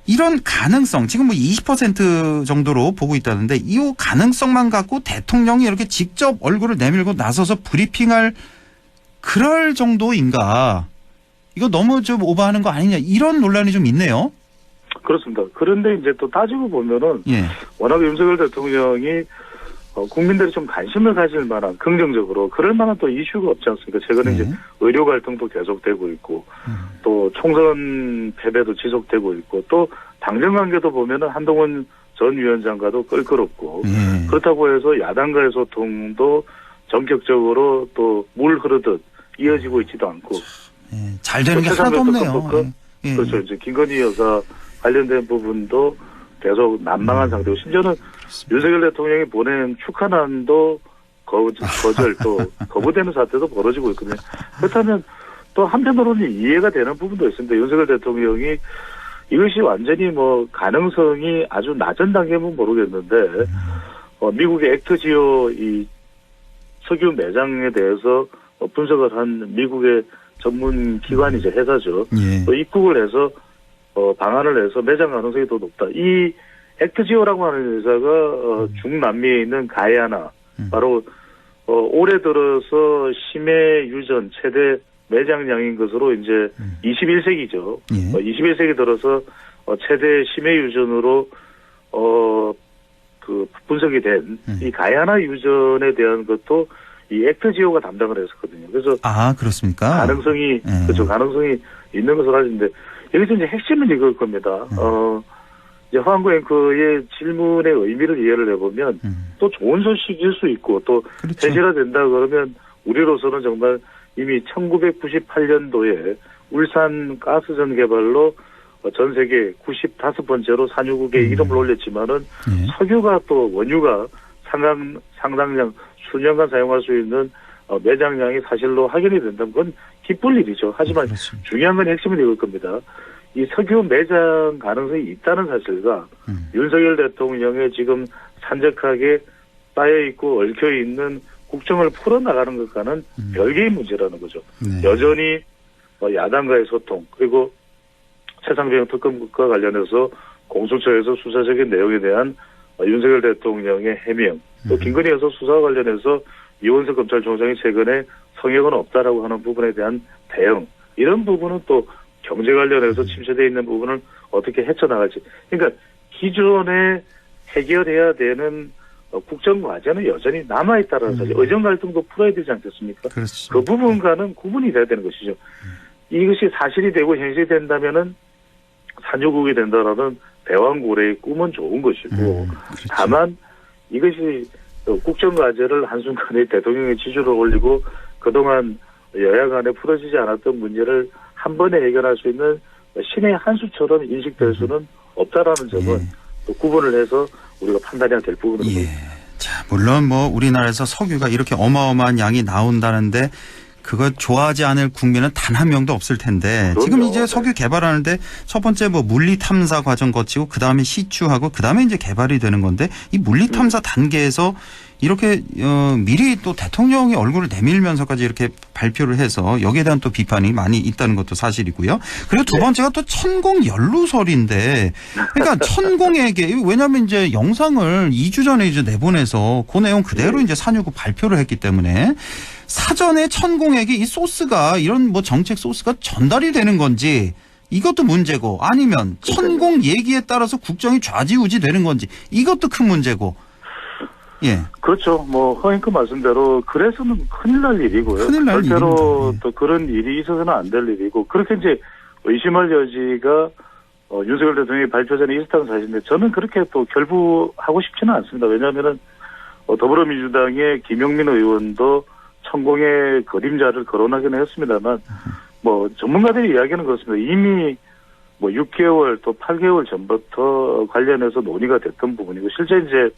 Speaker 2: 이런 가능성 지금 뭐 20% 정도로 보고 있다는데 이 가능성만 갖고 대통령이 이렇게 직접 얼굴을 내밀고 나서서 브리핑할 그럴 정도인가? 이거 너무 좀 오버하는 거 아니냐? 이런 논란이 좀 있네요.
Speaker 14: 그렇습니다. 그런데 이제 또 따지고 보면은 워낙 윤석열 대통령이 국민들이 좀 관심을 가질 만한 긍정적으로 그럴 만한 또 이슈가 없지 않습니까? 최근에 이제 의료 갈등도 계속되고 있고 또 총선 패배도 지속되고 있고 또 당정 관계도 보면은 한동훈 전 위원장과도 껄끄럽고 그렇다고 해서 야당과의 소통도 전격적으로 또 물 흐르듯 이어지고 있지도 않고
Speaker 2: 잘 되는 게 하나도 없네요.
Speaker 14: 그렇죠. 이제 김건희 여사 관련된 부분도 계속 난망한 상태고 심지어는 윤석열 대통령이 보낸 축하난도 거절 또 거부되는 사태도 벌어지고 있거든요. 그렇다면 또 한편으로는 이해가 되는 부분도 있습니다. 윤석열 대통령이 이것이 완전히 뭐 가능성이 아주 낮은 단계면 모르겠는데 미국의 액트지오 이 석유 매장에 대해서 분석을 한 미국의 전문 기관이죠. 회사죠. 또 입국을 해서 방안을 해서 매장 가능성이 더 높다. 이 액트지오라고 하는 회사가 중남미에 있는 가야나 바로 올해 들어서 심해 유전 최대 매장량인 것으로 이제 21세기죠.
Speaker 2: 예.
Speaker 14: 21세기 들어서 최대 심해 유전으로 그 분석이 된 이 가야나 유전에 대한 것도 이 액트지오가 담당을 했었거든요. 그래서
Speaker 2: 그렇습니까?
Speaker 14: 가능성이 그렇죠. 가능성이 있는 것으로 알려진데 여기서 이제 핵심은 이걸 겁니다. 이제 허한구 앵커의 질문의 의미를 이해를 해보면 또 좋은 소식일 수 있고 또
Speaker 2: 그렇죠.
Speaker 14: 해제가 된다 그러면 우리로서는 정말 이미 1998년도에 울산 가스전 개발로 전 세계 95번째로 산유국에 이름을 올렸지만은 석유가 또 원유가 상당량 수년간 사용할 수 있는 매장량이 사실로 확인이 된다면 그건 기쁠 일이죠. 하지만
Speaker 2: 그렇습니다.
Speaker 14: 중요한 건 핵심은 이걸 겁니다. 이 석유 매장 가능성이 있다는 사실과 윤석열 대통령의 지금 산적하게 쌓여있고 얽혀있는 국정을 풀어나가는 것과는 별개의 문제라는 거죠. 여전히 야당과의 소통 그리고 최상병 특검과 관련해서 공수처에서 수사적인 내용에 대한 윤석열 대통령의 해명 또 김건희 여사 수사와 관련해서 이원석 검찰총장이 최근에 성역은 없다라고 하는 부분에 대한 대응 이런 부분은 또 경제 관련해서 침체되어 있는 부분을 어떻게 헤쳐나갈지 그러니까 기존에 해결해야 되는 국정과제는 여전히 남아있다는 사실 의정 갈등도 풀어야 되지 않겠습니까?
Speaker 2: 그렇죠.
Speaker 14: 그 부분과는 구분이 돼야 되는 것이죠. 이것이 사실이 되고 현실이 된다면은 산유국이 된다라는 대왕고래의 꿈은 좋은 것이고
Speaker 2: 그렇죠.
Speaker 14: 다만 이것이 국정과제를 한순간에 대통령의 지지를 올리고 그동안 여야 간에 풀어지지 않았던 문제를 한 번에 해결할 수 있는 신의 한 수처럼 인식될 수는 없다라는 점은 또 구분을 해서 우리가 판단해야 될 부분입니다.
Speaker 2: 자, 물론 뭐 우리나라에서 석유가 이렇게 어마어마한 양이 나온다는데 그거 좋아하지 않을 국민은 단 한 명도 없을 텐데
Speaker 14: 그럼요.
Speaker 2: 지금 이제 석유 개발하는데 첫 번째 뭐 물리 탐사 과정 거치고 그다음에 시추하고 그다음에 이제 개발이 되는 건데 이 물리 탐사 단계에서 이렇게 미리 또 대통령의 얼굴을 내밀면서까지 이렇게 발표를 해서 여기에 대한 또 비판이 많이 있다는 것도 사실이고요. 그리고 두 번째가 또 천공 연루설인데 그러니까 천공에게 왜냐하면 이제 영상을 2주 전에 이제 내보내서 그 내용 그대로 이제 산유국 발표를 했기 때문에 사전에 천공에게 이 소스가 이런 뭐 정책 소스가 전달이 되는 건지 이것도 문제고 아니면 천공 얘기에 따라서 국정이 좌지우지 되는 건지 이것도 큰 문제고. 예.
Speaker 14: 그렇죠. 뭐 허잉크 말씀대로 그래서는 큰일 날 일이고요.
Speaker 2: 큰일 날
Speaker 14: 절대로
Speaker 2: 일입니다.
Speaker 14: 또 그런 일이 있어서는 안 될 일이고 그렇게 이제 의심할 여지가 윤석열 대통령이 발표 전에 있었다는 사실인데 저는 그렇게 또 결부하고 싶지는 않습니다. 왜냐하면은 더불어민주당의 김용민 의원도 천공의 그림자를 거론하기는 했습니다만 뭐 전문가들의 이야기는 그렇습니다. 이미 뭐 6개월 또 8개월 전부터 관련해서 논의가 됐던 부분이고 실제 이제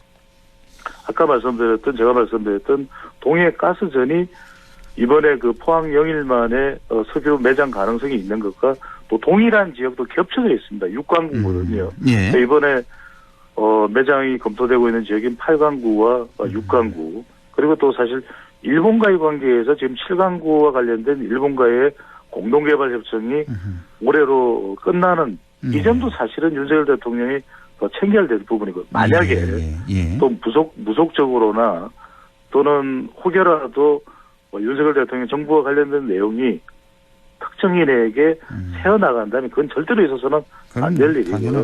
Speaker 14: 아까 말씀드렸던 제가 말씀드렸던 동해 가스전이 이번에 그 포항 영일만에 석유 매장 가능성이 있는 것과 또 동일한 지역도 겹쳐져 있습니다. 육강구거든요.
Speaker 2: 예.
Speaker 14: 이번에 매장이 검토되고 있는 지역인 8강구와 6강구 그리고 또 사실 일본과의 관계에서 지금 7강구와 관련된 일본과의 공동개발 협정이 올해로 끝나는 이 점도 사실은 윤석열 대통령이 더 챙겨야 될 부분이고 만약에 또 무속적으로나 또는 혹여라도 윤석열 대통령 정부와 관련된 내용이 특정인에게 새어나간다면 그건 절대로 있어서는 안 될 일이고요.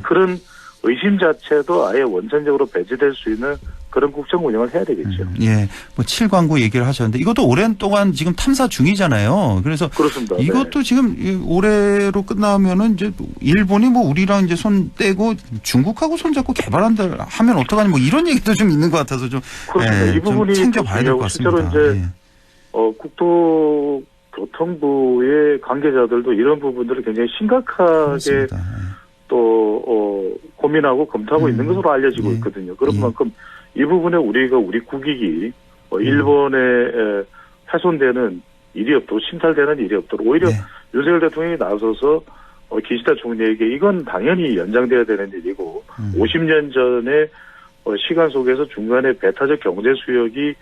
Speaker 14: 그런 의심 자체도 아예 원천적으로 배제될 수 있는 그런 국정 운영을 해야 되겠죠.
Speaker 2: 예, 뭐 7광구 얘기를 하셨는데 이것도 오랜 동안 지금 탐사 중이잖아요. 그래서
Speaker 14: 그렇습니다.
Speaker 2: 이것도 네. 지금 올해로 끝나면은 이제 일본이 뭐 우리랑 이제 손 떼고 중국하고 손 잡고 개발한다 하면 어떡하니 뭐 이런 얘기도 좀 있는 것 같아서 좀,
Speaker 14: 그렇습니다.
Speaker 2: 예,
Speaker 14: 이 부분이
Speaker 2: 좀 챙겨봐야 될 것 같습니다.
Speaker 14: 실제로 이제
Speaker 2: 예.
Speaker 14: 국토교통부의 관계자들도 이런 부분들을 굉장히 심각하게
Speaker 2: 그렇습니다.
Speaker 14: 또 고민하고 검토하고 있는 것으로 알려지고 있거든요. 그런 만큼 이 부분에 우리 국익이 일본에 훼손되는 일이 없도록 침탈되는 일이 없도록 오히려 윤석열 대통령이 나서서 기시다 총리에게 이건 당연히 연장돼야 되는 일이고 50년 전에 시간 속에서 중간에 배타적 경제 수역이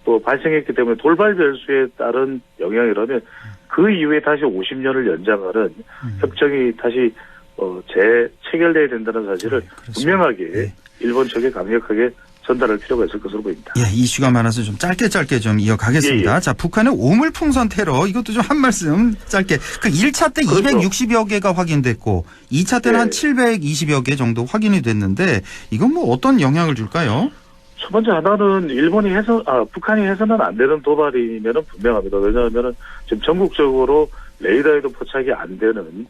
Speaker 14: 또 발생했기 때문에 돌발 별수에 따른 영향이라면 그 이후에 다시 50년을 연장하는 협정이 다시 재체결돼야 된다는 사실을 분명하게 일본 측에 강력하게 전달할 필요가 있을 것으로 보입니다.
Speaker 2: 예, 이슈가 많아서 좀 짧게 좀 이어가겠습니다.
Speaker 14: 예.
Speaker 2: 자, 북한의 오물풍선 테러 이것도 좀 한 말씀 짧게. 그 1차 때
Speaker 14: 그렇죠.
Speaker 2: 260여 개가 확인됐고 2차 때는
Speaker 14: 예.
Speaker 2: 한 720여 개 정도 확인이 됐는데 이건 뭐 어떤 영향을 줄까요?
Speaker 14: 첫 번째 하나는 북한이 해서는 안 되는 도발이면은 분명합니다. 왜냐하면은 지금 전국적으로 레이더에도 포착이 안 되는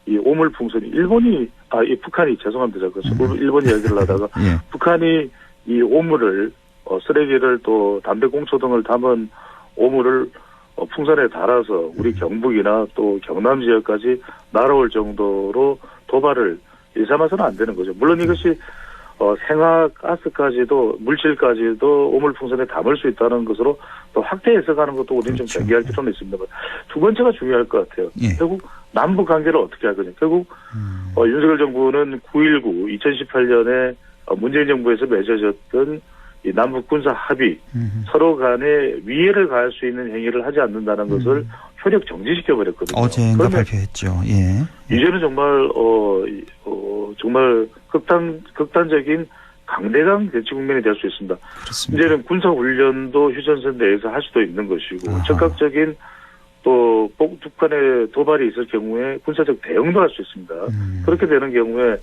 Speaker 14: 이 오물풍선이 북한이 죄송합니다. 일본 이야기를 하다가
Speaker 2: 예.
Speaker 14: 북한이 이 오물을 쓰레기를 또 담배꽁초 등을 담은 오물을 풍선에 달아서 우리 경북이나 또 경남 지역까지 날아올 정도로 도발을 일삼아서는 안 되는 거죠. 물론 이것이 생화가스까지도 물질까지도 오물풍선에 담을 수 있다는 것으로 또 확대 해석하는 것도 우리는 좀 경계할 필요는 있습니다. 두 번째가 중요할 것 같아요.
Speaker 2: 예.
Speaker 14: 결국 남북 관계를 어떻게 할 거냐. 결국 윤석열 정부는 9.19 2018년에 문재인 정부에서 맺어졌던 이 남북 군사 합의 서로 간에 위해를 가할 수 있는 행위를 하지 않는다는 것을 효력 정지시켜 버렸거든요.
Speaker 2: 어제인가 발표했죠. 예.
Speaker 14: 이제는 정말 정말 극단적인 강대강 대치 국면이 될 수 있습니다.
Speaker 2: 그렇습니다.
Speaker 14: 이제는 군사 훈련도 휴전선 내에서 할 수도 있는 것이고 적극적인 또 북한의 도발이 있을 경우에 군사적 대응도 할 수 있습니다. 그렇게 되는 경우에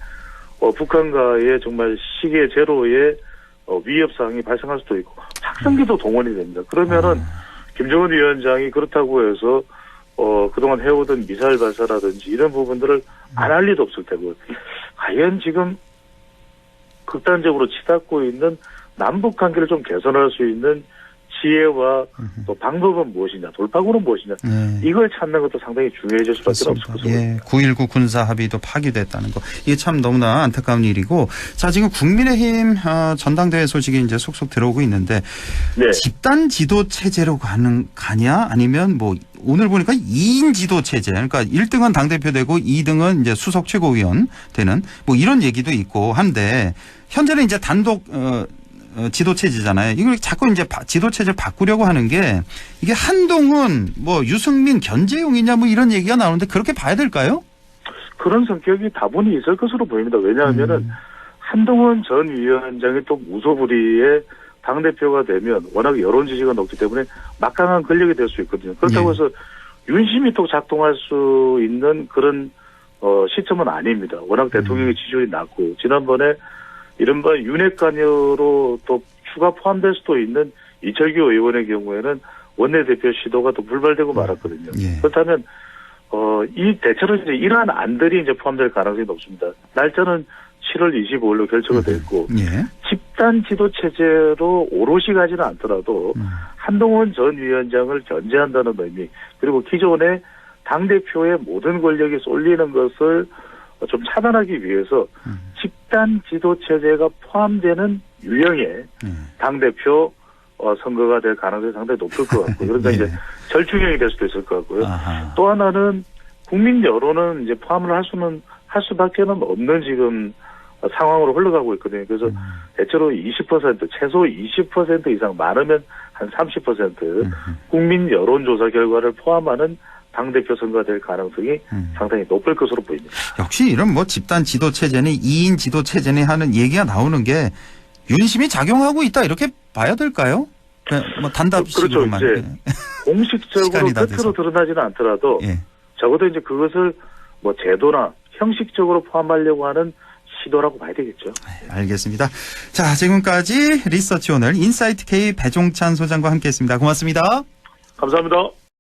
Speaker 14: 북한과의 정말 시계 제로의 위협 사항이 발생할 수도 있고 확성기도 동원이 됩니다. 그러면은 김정은 위원장이 그렇다고 해서 그동안 해오던 미사일 발사라든지 이런 부분들을 안 할 리도 없을 테고 과연 지금 극단적으로 치닫고 있는 남북 관계를 좀 개선할 수 있는 지혜와 또 방법은 무엇이냐, 돌파구는 무엇이냐, 이걸 찾는 것도 상당히 중요해질 수밖에 없을 것으로.
Speaker 2: 예, 9.19 군사 합의도 파기됐다는 거. 이게 참 너무나 안타까운 일이고. 자, 지금 국민의힘 전당대회 소식이 이제 속속 들어오고 있는데
Speaker 14: 네.
Speaker 2: 집단 지도 체제로 가냐 아니면 뭐 오늘 보니까 2인 지도 체제. 그러니까 1등은 당대표 되고 2등은 이제 수석 최고위원 되는 뭐 이런 얘기도 있고 한데 현재는 이제 단독 지도 체제잖아요. 이걸 자꾸 이제 지도 체제를 바꾸려고 하는 게 이게 한동훈, 뭐 유승민, 견제용이냐 뭐 이런 얘기가 나오는데 그렇게 봐야 될까요?
Speaker 14: 그런 성격이 다분히 있을 것으로 보입니다. 왜냐하면은 한동훈 전 위원장이 또 무소불위의 당대표가 되면 워낙 여론 지지가 높기 때문에 막강한 권력이 될 수 있거든요. 그렇다고 해서 윤심이 또 작동할 수 있는 그런 시점은 아닙니다. 워낙 대통령의 지지율이 낮고 지난번에 이른바 윤핵 관여로 또 추가 포함될 수도 있는 이철규 의원의 경우에는 원내대표 시도가 또 불발되고 말았거든요.
Speaker 2: 예.
Speaker 14: 그렇다면 이 대체로 이제 이러한 안들이 이제 포함될 가능성이 높습니다. 날짜는 7월 25일로 결정이 됐고
Speaker 2: 예.
Speaker 14: 집단 지도 체제로 오롯이 가지는 않더라도 한동훈 전 위원장을 견제한다는 의미 그리고 기존의 당대표의 모든 권력이 쏠리는 것을 좀 차단하기 위해서 집단 지도 체제가 포함되는 유형의 당대표 선거가 될 가능성이 상당히 높을 것 같고요. 그러니까 이제 절충형이 될 수도 있을 것 같고요. 또 하나는 국민 여론은 이제 포함을 할 수밖에는 없는 지금 상황으로 흘러가고 있거든요. 그래서 대체로 20% 최소 20% 이상 많으면 한 30% 국민 여론조사 결과를 포함하는 당대표 선거가 될 가능성이 상당히 높을 것으로 보입니다.
Speaker 2: 역시 이런 뭐 집단 지도 체제니 2인 지도 체제니 하는 얘기가 나오는 게 윤심이 작용하고 있다 이렇게 봐야 될까요? 뭐 단답식으로만.
Speaker 14: 그렇죠. 이제 공식적으로 끝으로 드러나지는 않더라도 적어도 이제 그것을 뭐 제도나 형식적으로 포함하려고 하는 시도라고 봐야 되겠죠.
Speaker 2: 알겠습니다. 자, 지금까지 리서치 오늘 인사이트 K 배종찬 소장과 함께했습니다. 고맙습니다.
Speaker 14: 감사합니다.